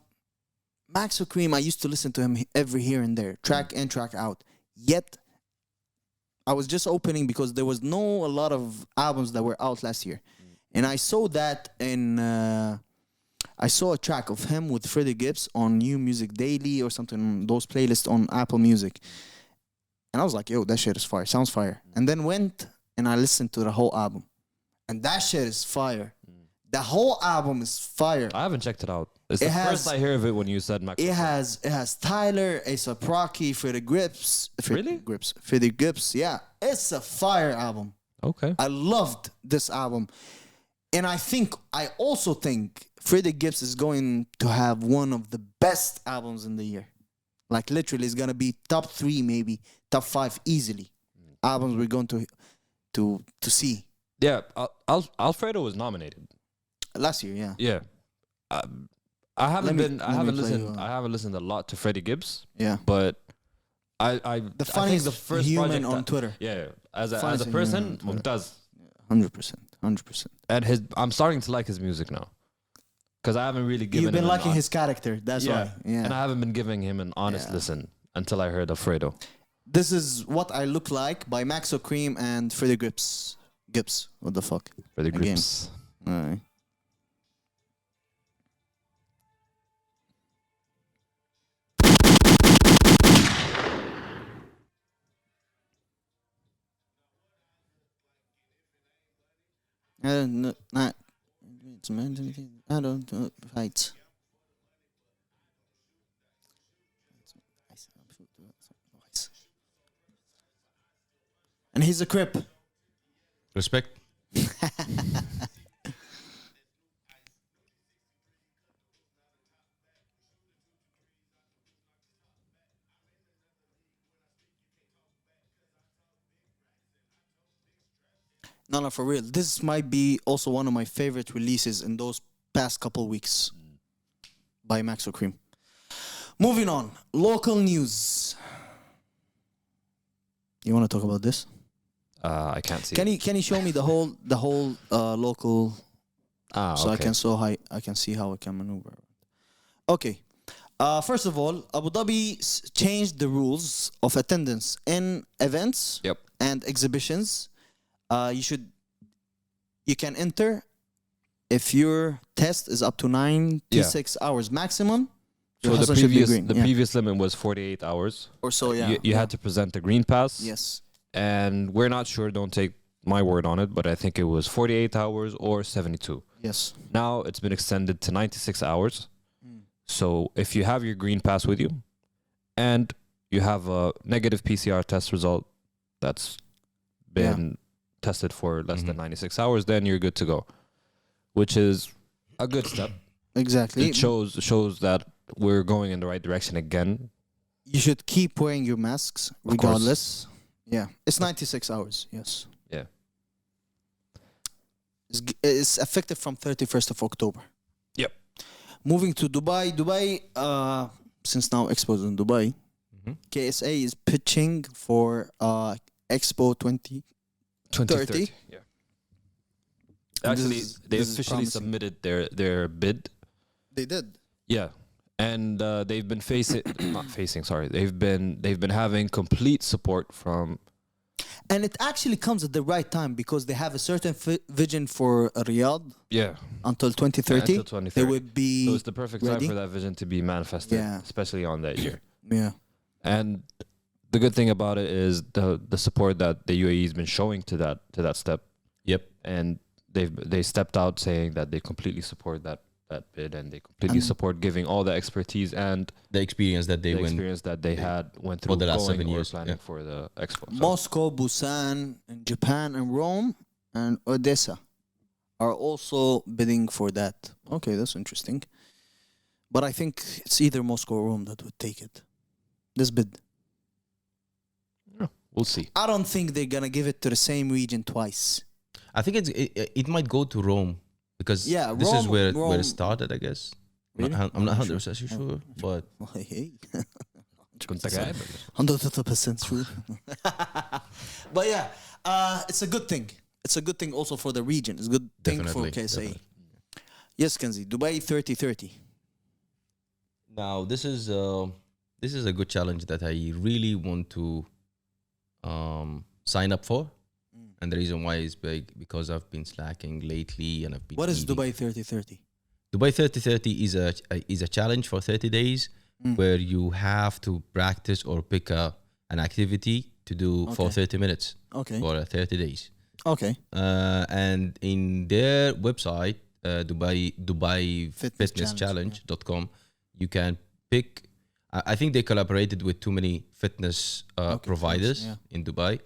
Maxo Cream, I used to listen to him every here and there, track in, track out. Yet, I was just opening because there was a lot of albums that were out last year. And I saw that I saw a track of him with Freddie Gibbs on New Music Daily or something, those playlists on Apple Music. And I was like, yo, that shit is fire. Sounds fire. And then went and I listened to the whole album. And that shit is fire. The whole album is fire. I haven't checked it out. It's It the has- first I hear of it when you said Max. It has Tyler, A$AP Rocky, Freddie Gibbs. Really? Freddie Gibbs, yeah. It's a fire album. Okay. I loved this album. And I also think Freddie Gibbs is going to have one of the best albums in the year. Like literally, it's gonna be top 3, maybe top 5 easily. Albums we're going to see Yeah. Alfredo was nominated. last year. Yeah, Yeah. I haven't me- been. let I me haven't play listened. you, I haven't listened a lot to Freddie Gibbs, yeah. but I The I funniest think the first human project on that- Twitter. Yeah. As a Funniest human person, on Twitter. Mumtaz. 100%. And I'm starting to like his music now, because I haven't really given. You've been him liking his character. That's yeah. why. Yeah. And I haven't been giving him an honest Yeah. listen until I heard Alfredo. This is What I Look Like by Maxo Cream and Freddie Gibbs. What the fuck? Freddie Again. Gibbs. All right. Not. I don't know. Fights. And he's a Crip. Respect. No, for real. This might be also one of my favorite releases in those past couple weeks by Maxo Cream. Moving on, local news. You want to talk about this? I can't see. Can you show me the whole local so okay. I can see how I can maneuver? Okay. First of all, Abu Dhabi changed the rules of attendance in events Yep. and exhibitions. You can enter if your test is up to 96 hours maximum. So your the husband should be previous green, the yeah. previous limit was 48 hours. Or so, yeah. You had to present a green pass. Yes. And we're not sure. Don't take my word on it, but I think it was 48 hours or 72. Yes. Now it's been extended to 96 hours. So if you have your green pass with you and you have a negative PCR test result that's been tested for less than 96 hours, then you're good to go, which is a good step. Exactly. It shows that we're going in the right direction again. You should keep wearing your masks Of course. regardless. Yeah. It's 96 hours. Yes. Yeah. It's effective from 31st of October. Yep. Moving to Dubai. Since now Expo is in Dubai, KSA is pitching for Expo 2030. 2030. Yeah. And Actually, this they is officially promising. submitted their bid. They did. Yeah. and they've been they've been having complete support from. And it actually comes at the right time because they have a certain vision for Riyadh Yeah. until 2030. Until 2030. They would be So it's the perfect ready. time for that vision to be manifested, Yeah. especially on that year. Yeah. And the good thing about it is the support that the UAE has been showing to that step. Yep. And they stepped out saying that they completely support that bid, and they completely support giving all the expertise and The experience that they the went experience that they went through the last going 7 or years, planning yeah. for the expo. So, Moscow, Busan, and Japan, and Rome, and Odessa are also bidding for that. Okay, that's interesting. But I think it's either Moscow or Rome that would take it. This bid. we'll see. I don't think they're gonna give it to the same region twice. I think it might go to Rome because Yeah, this is Rome- where it Rome- started, I guess. Really? I'm not 100% sure, but Hey, كنت قاعد. 100% true. But yeah, it's a good thing. It's a good thing also for the region. It's a good thing for Definitely, KSA. definitely. Yes, Kenzie. Dubai 3030. now this is a good challenge that I really want to sign up for. And the reason why is big because I've been slacking lately and I've been What is eating. Dubai 3030? Dubai 3030 is a challenge for 30 days where you have to practice or pick an activity to do for Okay. 30 minutes Okay. for 30 days. Okay. And in their website, Dubai Fitness Fitness Challenge, Challenge.com, you can pick. I think they collaborated with too many fitness providers yeah. in Dubai,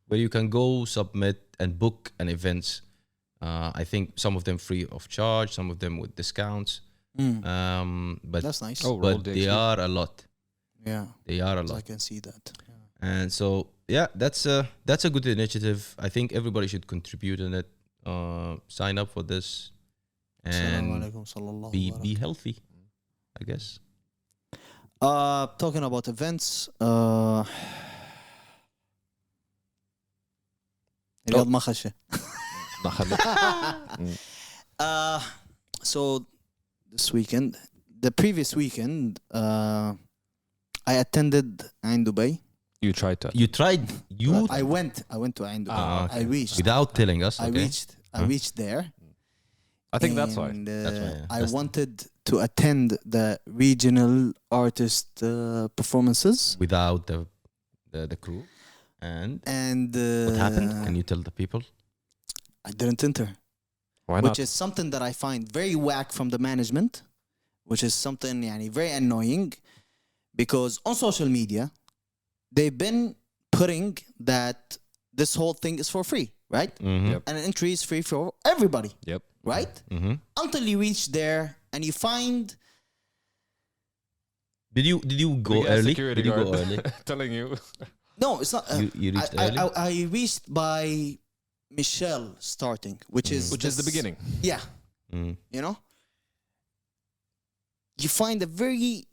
where you can go submit and book an events. I think some of them free of charge, some of them with discounts. But That's nice. Oh, but roll the they XP. are a lot. Yeah. They are a I lot. can see that. And so, yeah, that's a good initiative. I think everybody should contribute in it. Sign up for this Assalamu and alaikum, sallallahu be barak. healthy, I guess. Talking about events, رياض ما خشه. So this weekend, the previous weekend, I attended Ain Dubai. You tried to. You tried. I went to Ain Dubai. Ah, I reached. without telling us. I Okay. reached. I reached there. I think that's why. And, That's why, yeah. I That's- wanted to attend the regional artist performances. Without the crew. And And what happened? Can you tell the people? I didn't enter. Why Which not? is something that I find very whack from the management, which is something very annoying, because on social media, they've been putting that this whole thing is for free, right? Mm-hmm. Yep. And an entry is free for everybody, Yep. right? Mm-hmm. Until you reach there and you find, Did you go We got a early? security Did you go guard early? telling you. no, it's not. You reached early? I reached by Michelle starting, which is Which is the beginning. Yeah, Mm. you know, you find a very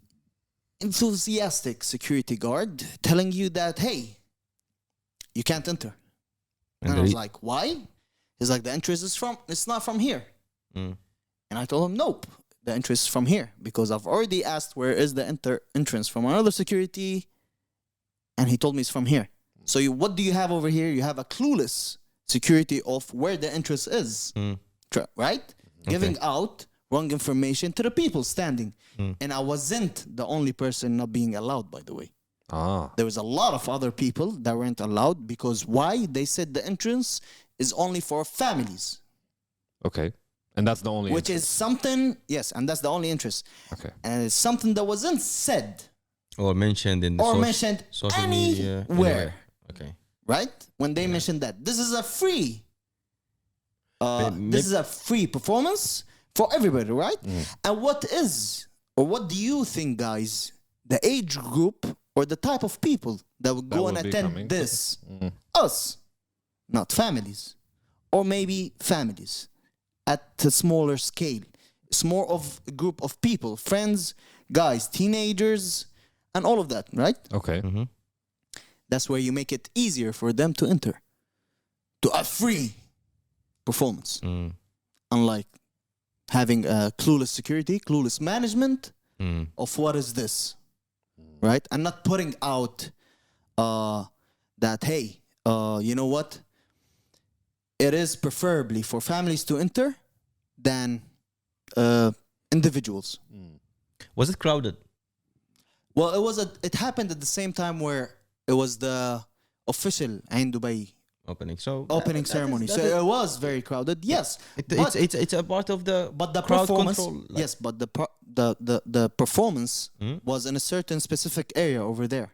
enthusiastic security guard telling you that, hey, you can't enter. And I was like, why? He's like, the entrance is it's not from here. Mm. And I told him, nope, the entrance is from here, because I've already asked where is the entrance from another security, and he told me it's from here. So what do you have over here? You have a clueless security of where the entrance is, right? Giving out wrong information to the people standing. And I wasn't the only person not being allowed, by the way. Ah. There was a lot of other people that weren't allowed, because why? They said the entrance is only for families, Okay. And that's the only. which is something, yes, and that's the only interest. Okay. And it's something that wasn't said Or mentioned in the or mentioned social media. anywhere, Okay. right? When they mentioned that this is a free, this is a free performance for everybody, right? And what do you think, guys, the age group or the type of people that would That go will and be attend coming. this? Us, not families, or maybe families at a smaller scale. It's more of a group of people, friends, guys, teenagers, and all of that, right? Okay. That's where you make it easier for them to enter to a free performance. Unlike having a clueless security, clueless management, of what is this, right? And not putting out that, hey, you know what? It is preferably for families to enter than individuals. Was it crowded? Well, it happened at the same time where it was the official Ain Dubai Opening. So opening ceremony. So it was very crowded. Yes, but it's a part of the crowd performance. control. Yes, but the performance was in a certain specific area over there.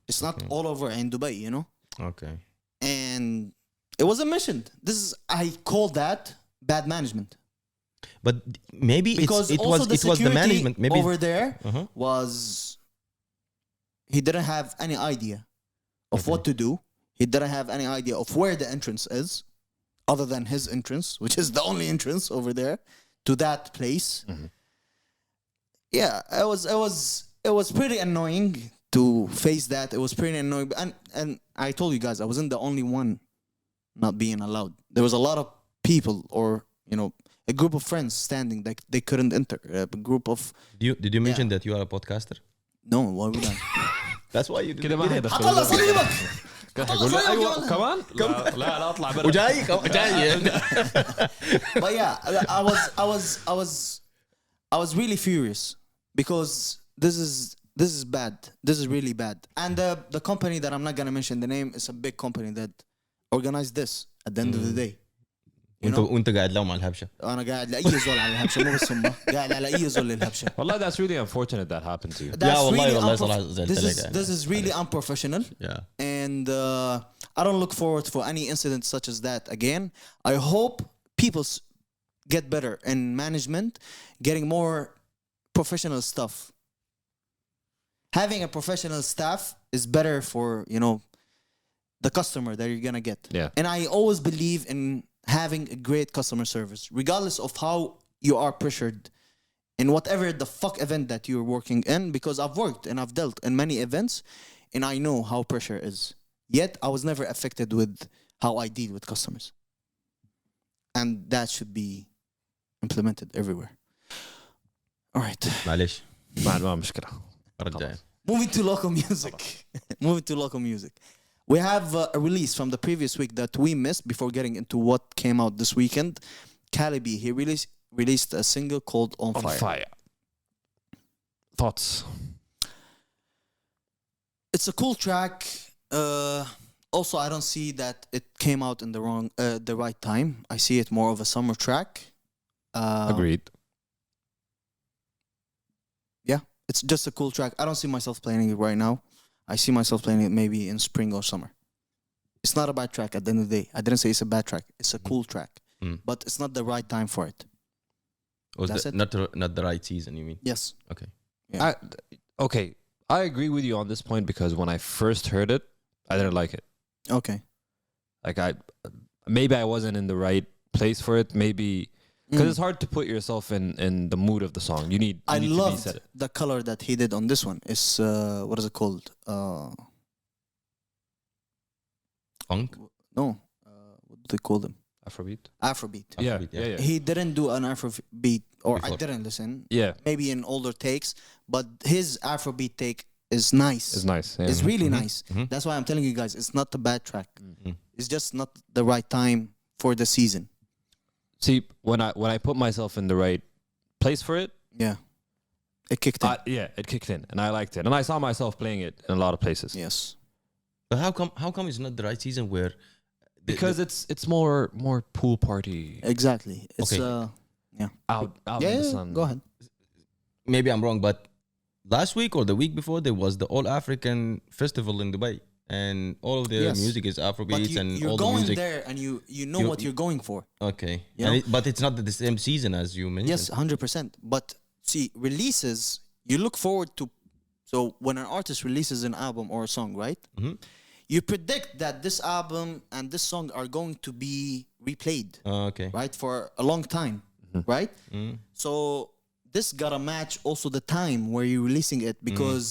It's not all over in Dubai, you know. Okay. And it was a mission. I call that bad management. But maybe Because it also was the management. Maybe over there was he didn't have any idea of what to do. He didn't have any idea of where the entrance is, other than his entrance, which is the only entrance over there to that place. Yeah, it was pretty annoying to face that. It was pretty annoying, and I told you guys I wasn't the only one not being allowed. There was a lot of people, or a group of friends standing like they couldn't enter. A group of did you mention that you are a podcaster? no, why would I? That's why you did كده ما it. هيدخل الله صليبك. يقول له ايوه كمان لا اطلع برا وجاي But yeah, I was really furious because this is bad. This is really bad. And the company that I'm not gonna mention the name is a big company that organized this at the end of the day. وانت قاعد لهم على الهبشه. انا قاعد لاي زول على الهبشه مو بس هم قاعد على اي زول للهبشه. والله that's really unfortunate that happened to you. That's والله really والله صراحه زعلت عليك يعني. this is really unprofessional. Yeah. And I don't look forward for any incident such as that again. I hope people get better in management, getting more professional stuff. Having a professional staff is better for, the customer that you're going to get. Yeah. And I always believe in having a great customer service, regardless of how you are pressured in whatever the fuck event that you're working in, because I've worked and I've dealt in many events and I know how pressure is. Yet I was never affected with how I deal with customers. And that should be implemented everywhere. All right. معلش ما مشكلة. رجع. Moving to local music. We have a release from the previous week that we missed before getting into what came out this weekend. Calibi, he released a single called On Fire. Thoughts? It's a cool track. Also, I don't see that it came out in the right time. I see it more of a summer track. Agreed. Yeah, it's just a cool track. I don't see myself playing it right now. I see myself playing it maybe in spring or summer. It's not a bad track at the end of the day. I didn't say it's a bad track. It's a cool track. But it's not the right time for it. That's it. Not the right season, you mean? Yes. Okay. Yeah. Okay, I agree with you on this point because when I first heard it, I didn't like it. Okay. Like maybe I wasn't in the right place for it. Maybe because it's hard to put yourself in the mood of the song. You need I to loved be set it. the color that he did on this one. It's what is it called? Funk? No. What do they call them? Afrobeat. Afrobeat. Yeah. He didn't do an Afrobeat, or I Before. didn't listen. Yeah. Maybe in older takes, but his Afrobeat take is nice. It's nice. Yeah. It's really nice. That's why I'm telling you guys, it's not a bad track. It's just not the right time for the season. See, when I put myself in the right place for it, Yeah. It kicked in. it kicked in, and I liked it, and I saw myself playing it in a lot of places. Yes. But how come it's not the right season where Because it's more pool party Exactly. It's Okay. out yeah, in the yeah, sun. go ahead. maybe I'm wrong, but last week or the week before there was the All African Festival in Dubai, and all of their Yes. music is But Afrobeats and you're all the going music. there and you know what you're going for. Okay, You And know? but it's not the same season as you mentioned. Yes, 100%. But see, releases, you look forward to. So when an artist releases an album or a song, right? You predict that this album and this song are going to be replayed, Okay. right, for a long time, right? So this gotta match also the time where you're releasing it, because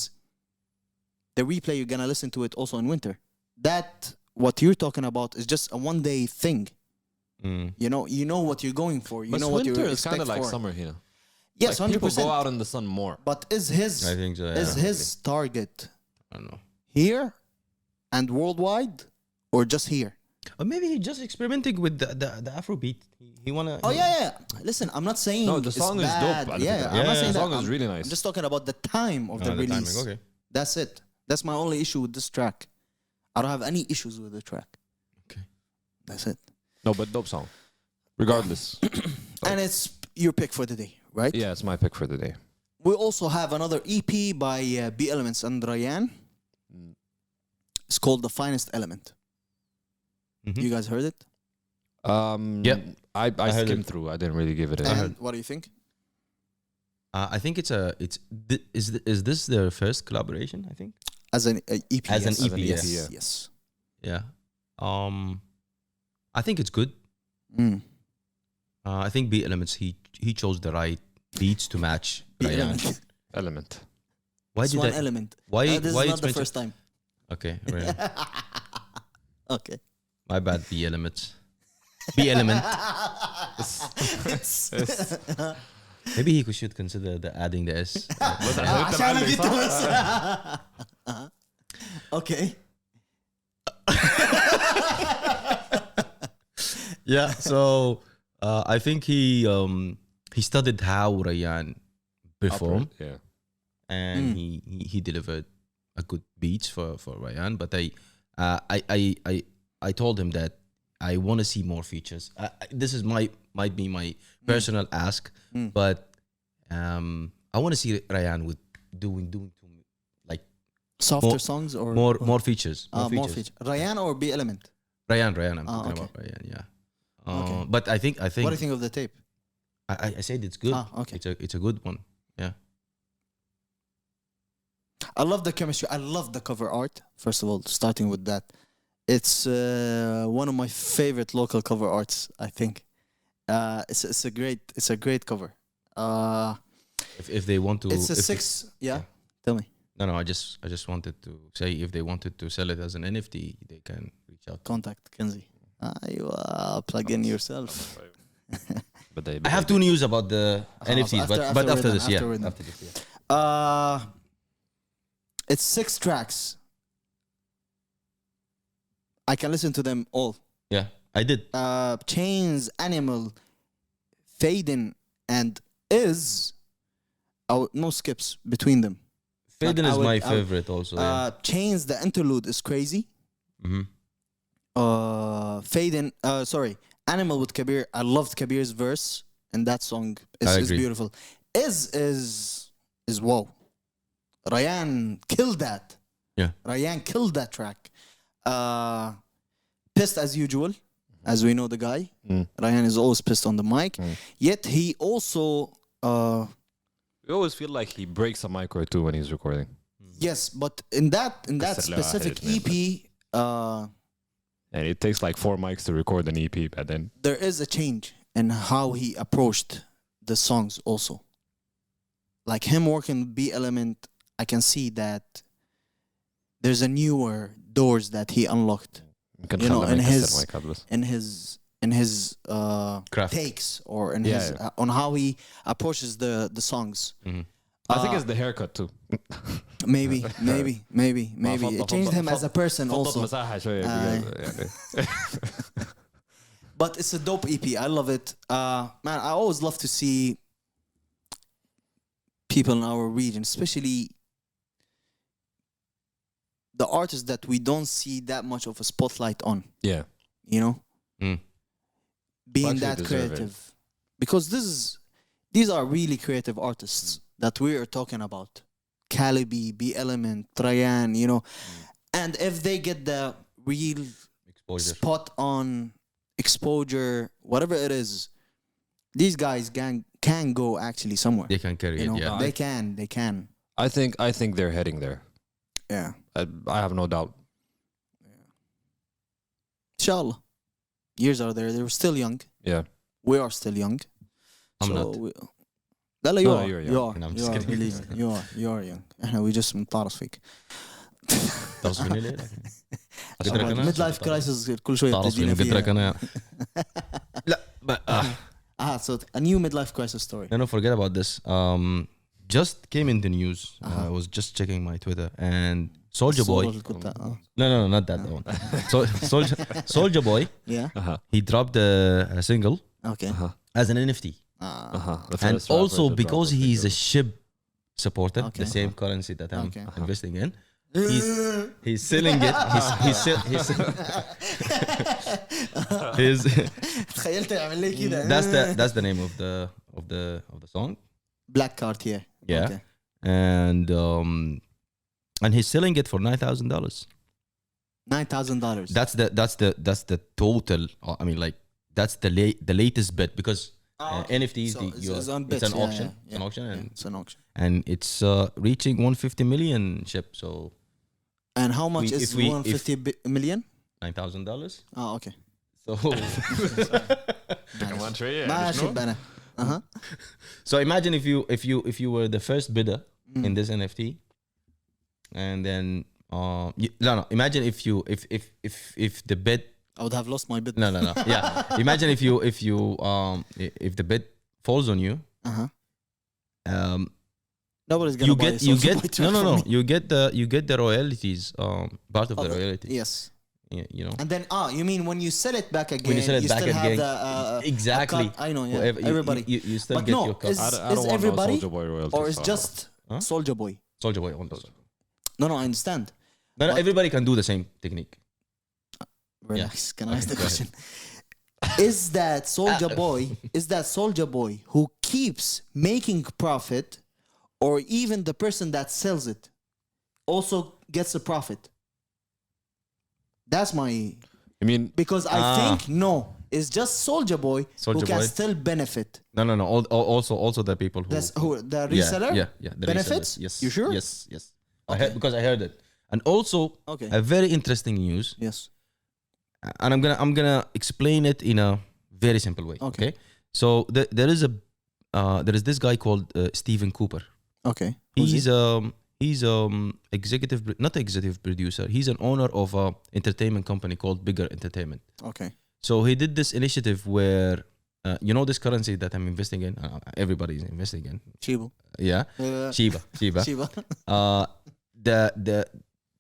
the replay you're gonna listen to it also in winter. That what you're talking about is just a one-day thing. You know what you're going for. You But know what winter you is kind expect of like for. summer here. Yes, Like, people 100%. go out in the sun more. But is his I think so. Yeah. is his target I don't know. here and worldwide, or just here? Or maybe he's just experimenting with the Afrobeat. He wanna. Oh yeah. Listen, I'm not saying No, the it's song is bad. dope. Yeah, I'm Yeah, not saying the that. song is really nice. I'm just talking about the time of the The timing, release. okay. That's it. That's my only issue with this track. I don't have any issues with the track. Okay. That's it. No, but dope song. Regardless. And it's your pick for the day, right? Yeah, it's my pick for the day. We also have another EP by B Elements and Ryan. It's called The Finest Element. Mhm. You guys heard it? Yeah. I heard skimmed it. through. I didn't really give it a And what do you think? I think is this their first collaboration? I think. As an EP. As an yes. EP, yes. yeah. Yes. Yeah. I think it's good. Mm. I think B Elements he chose the right beats to match B Ryan. Element. element. Why It's did one I? element. Why? This why is it's not the mentioned- first time. Okay, right. Okay. My bad. B Elements. B Element. Maybe he should consider adding the S. عشان جيت بس. Okay. Yeah. So I think he studied how Ryan performed, Yeah. and he delivered a good beats for Ryan. But I told him that I want to see more features. This is might be my personal ask, but I want to see Ryan with doing like Softer More- songs or more features. more feature. Ryan or B Element? Ryan. I'm Ah, talking okay. about Ryan. Yeah. Okay. But I think What do you think of the tape? I said it's good. Ah, okay. It's a good one. Yeah. I love the chemistry. I love the cover art. First of all, starting with that, it's one of my favorite local cover arts. I think it's a great cover. If they want to, It's a if 6. Yeah, tell me. No, I just wanted to say if they wanted to sell it as an NFT, they can reach out. Contact Kenzie. Plug in yourself. But they I have two news about the NFTs, after but we're after done, this, yeah. after we're done. After this, yeah. It's 6 tracks. I can listen to them all. Yeah, I did. Chains, Animal, Faden, and Is. No skips between them. Faden I is would- my I would- favorite also. Yeah. Chains, the interlude is crazy. Mhm. Faden, sorry, Animal with Kabir. I loved Kabir's verse, and that song I is agree. beautiful. Is wow. Ryan killed that. Yeah. Ryan killed that track. Pissed as usual, as we know the guy. Ryan is always pissed on the mic. Yet he also, You always feel like he breaks a mic or two when he's recording. yes, but in that Kasala, specific his name. EP, And it takes like 4 mics to record an EP, but then there is a change in how he approached the songs also. Like him working with B Element, I can see that there's a newer doors that he unlocked You know, in his Craft. takes or in Yeah, his yeah. on how he approaches the songs. I think it's the haircut too. Maybe. It changed him as a person also. But it's a dope EP. I love it. Man, I always love to see people in our region, especially the artists that we don't see that much of a spotlight on, Yeah. you know? Being actually that deserve it. creative. Because these are really creative artists that we are talking about. Calibi, B Element, Trayan, you know. And if they get the real Exposure. spot on exposure, whatever it is, these guys can go actually somewhere. They can carry You know, it. Yeah. they can. I think they're heading there. Yeah. I have no doubt. Inshallah. Years are there. They're still young. Yeah. We are still young. I'm not. لا لا you No, are. you're You young. are. No, I'm You just are. kidding. Believe me. You are young. احنا we just مطارس فيك. تصفيني ليه؟ قدرك أنا؟ ميد لايف كرايسيس كل شوية تعرف بتجينا فين قدرك فيها. انا لا So a new midlife crisis story. No, forget about this. Just came in the news. I was just checking my Twitter, and Soldier Boy. No, not that one. So Soldier Boy. Yeah. He dropped a single Okay. as an NFT, and also because he's a SHIB supporter, the same currency that I'm investing in. He's selling it. تخيلت يعمل لي كده. That's the name of the song. Black Card here. Yeah. Okay. And he's selling it for $9,000. $9,000. That's the total. I mean, like that's the latest bid because NFTs it's an auction. It's an auction, and it's an auction. And it's reaching 150 million ship. So. And how much is 150 million? $9,000. Oh, okay. So. ماشي بنا. So imagine if you were the first bidder in this NFT, and then imagine if the bid. I would have lost my bid. No. Yeah. Imagine if the bid falls on you. Nobody's gonna buy you get the royalties, part of the royalties. Yes. Yeah, you know. And then you mean when you sell it back again, when you sell it back still again, have the exactly. I know, yeah. Everybody. You still but get no, your cut. is everybody or is just Soldier Boy? Soldier Boy on those. No, I understand. No, everybody can do the same technique. Relax. Can I ask the question? Is that Soldier Boy who keeps making profit, or even the person that sells it also gets a profit? That's my. I mean, because I think no, it's just Soldier Boy who can still benefit. No. Also the people who the reseller. Yeah. The benefits. Yes. You sure? Yes. Okay. Because I heard it, and also a very interesting news. Yes. And I'm gonna explain it in a very simple way. Okay. So there is this guy called Stephen Cooper. Okay. He's not executive producer. He's an owner of a entertainment company called Bigger Entertainment. Okay. So he did this initiative where this currency that I'm investing in. Everybody is investing in Shiba. Yeah. Shiba.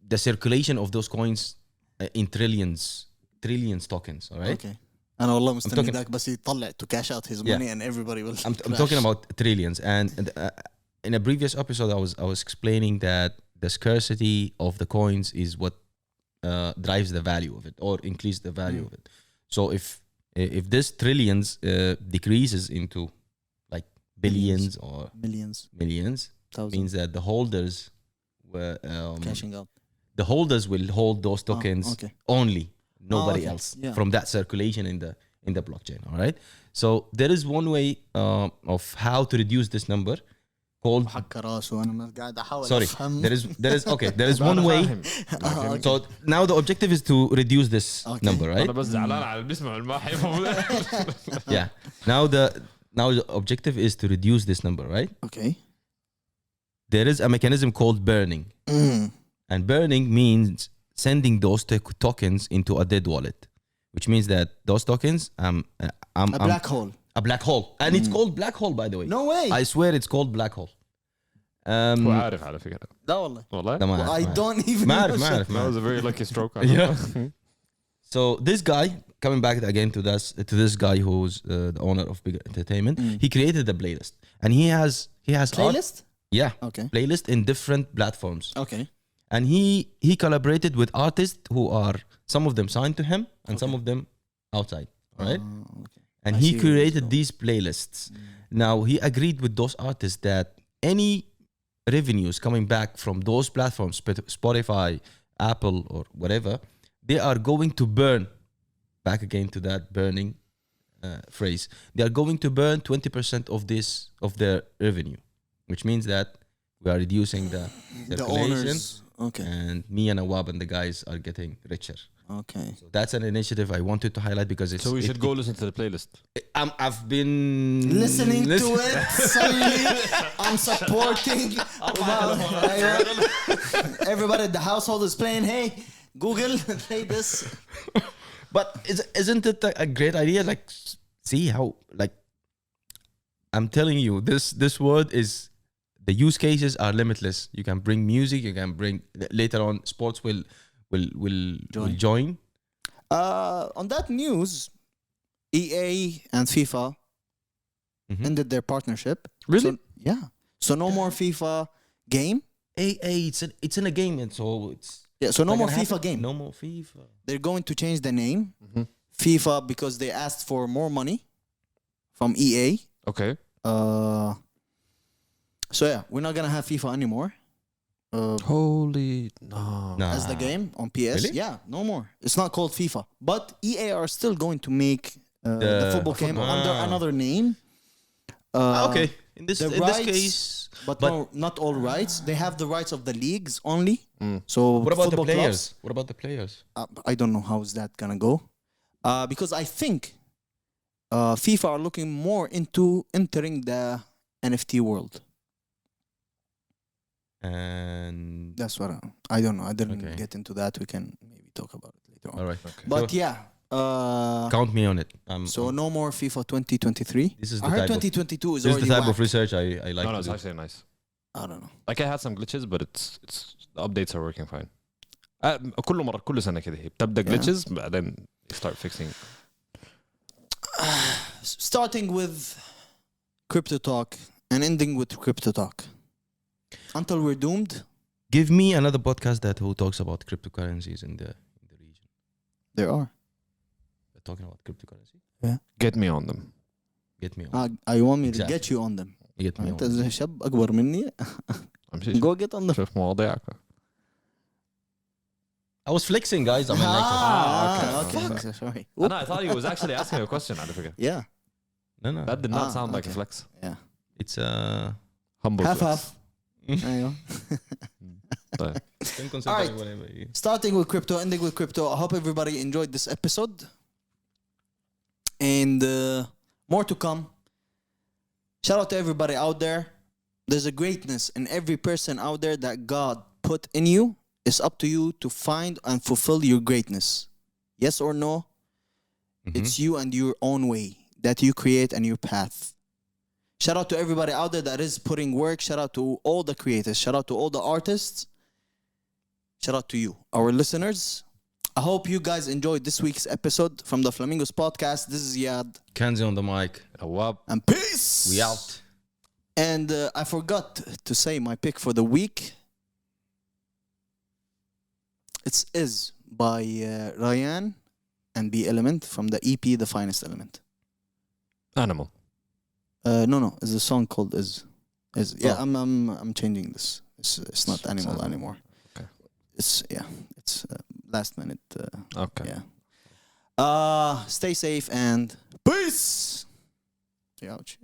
The circulation of those coins in trillions tokens. All right. Okay. أنا والله مستني ذاك بس يطلع to cash out his money and everybody will. I'm talking about trillions, and in a previous episode I was explaining that the scarcity of the coins is what drives the value of it or increase the value of it. So if this trillions decreases into like billions or millions, means that the holders were cashing out. The holders will hold those tokens only. Nobody else from that circulation in the blockchain. All right. So there is one way of how to reduce this number called. Sorry. There is one way. So now the objective is to reduce this number, right? Yeah. Now the objective is to reduce this number, right? Okay. There is a mechanism called burning, and burning means sending those tokens into a dead wallet, which means that those tokens a black hole. A black hole. And it's called Blackhole, by the way. No way. I swear it's called Blackhole. وعارف على فكرة. لا والله. والله. I don't even know. That was a very lucky stroke. Yeah. So this guy, coming back again to this guy who's the owner of Bigger Entertainment, he created a playlist, and he has playlist. Yeah. Okay. Playlist in different platforms. Okay. And he collaborated with artists who are some of them signed to him and some of them outside. All right. Okay. And he created these playlists. Now he agreed with those artists that any revenues coming back from those platforms, Spotify, Apple, or whatever, they are going to burn. Back again to that burning phrase. They are going to burn 20% of their revenue, which means that we are reducing the circulation. Okay. And me and Awab and the guys are getting richer. Okay. So that's an initiative I wanted to highlight because it's. So we should go listen to the playlist. I've been listening to it. Suddenly, I'm supporting. Everybody at the household is playing. Hey, Google, play this. But isn't it a great idea? Like, see how I'm telling you, this word is, the use cases are limitless. You can bring music. You can bring, later on, sports will join. On that news, EA and FIFA ended their partnership. Really? So, yeah. So no more FIFA game. It's in a game, and so it's Yeah. So no not more gonna FIFA happen. game. No more FIFA. They're going to change the name FIFA because they asked for more money from EA. Okay. So yeah, we're not gonna have FIFA anymore. Holy no. As the game on PS. Really? Yeah, no more. It's not called FIFA, but EA are still going to make the football game under another name. Okay. In this rights, case, but no, not all rights. They have the rights of the leagues only. So what about the football players? clubs, What about the players? I don't know how is that gonna go, because I think FIFA are looking more into entering the NFT world. And That's what I don't know. I didn't Okay. get into that. We can maybe talk about it later on. all right. But So, yeah, count me on it. so no more FIFA 2023. This is the I heard type of- 2022 is this is already the type of whack. research I like No, to it's do. actually nice. I don't know. Like I had some glitches, but it's the updates are working fine. كل سنة كده هي بتبدأ glitches بعدين start fixing. Starting with crypto talk and ending with crypto talk. Until we're doomed, Give me another podcast that who talks about cryptocurrencies in the region. there are. They're talking about cryptocurrency. Get me on them. Get me on. I want me to Exactly. get you on them. Get me on. انت زي شاب اكبر مني. امشي Go get on them. شوف مواضيعك. I was flexing, guys. I mean, Okay. Sorry. I thought he was actually asking a question على فكرة. Yeah. no. That did not sound like a okay. flex. Yeah. It's Humble Half flex. half. أيوة. طيب. can consider All right. whatever. Starting with crypto, ending with crypto. I hope everybody enjoyed this episode. And more to come. Shout out to everybody out there. There's a greatness in every person out there that God put in you. It's up to you to find and fulfill your greatness. Yes or no? It's you and your own way that you create and your path. Shout out to everybody out there that is putting work. Shout out to all the creators. Shout out to all the artists. Shout out to you, our listeners. I hope you guys enjoyed this week's episode from the Flamingos podcast. This is Yad. Kenzie on the mic. Awab. And peace! We out. And I forgot to say my pick for the week. It's Is by Ryan and B Element from the EP The Finest Element. Animal. No, it's a song called Is. Yeah, I'm changing this. It's not Animal anymore. Okay. It's last minute. Okay. Yeah. Stay safe and peace. Ouch.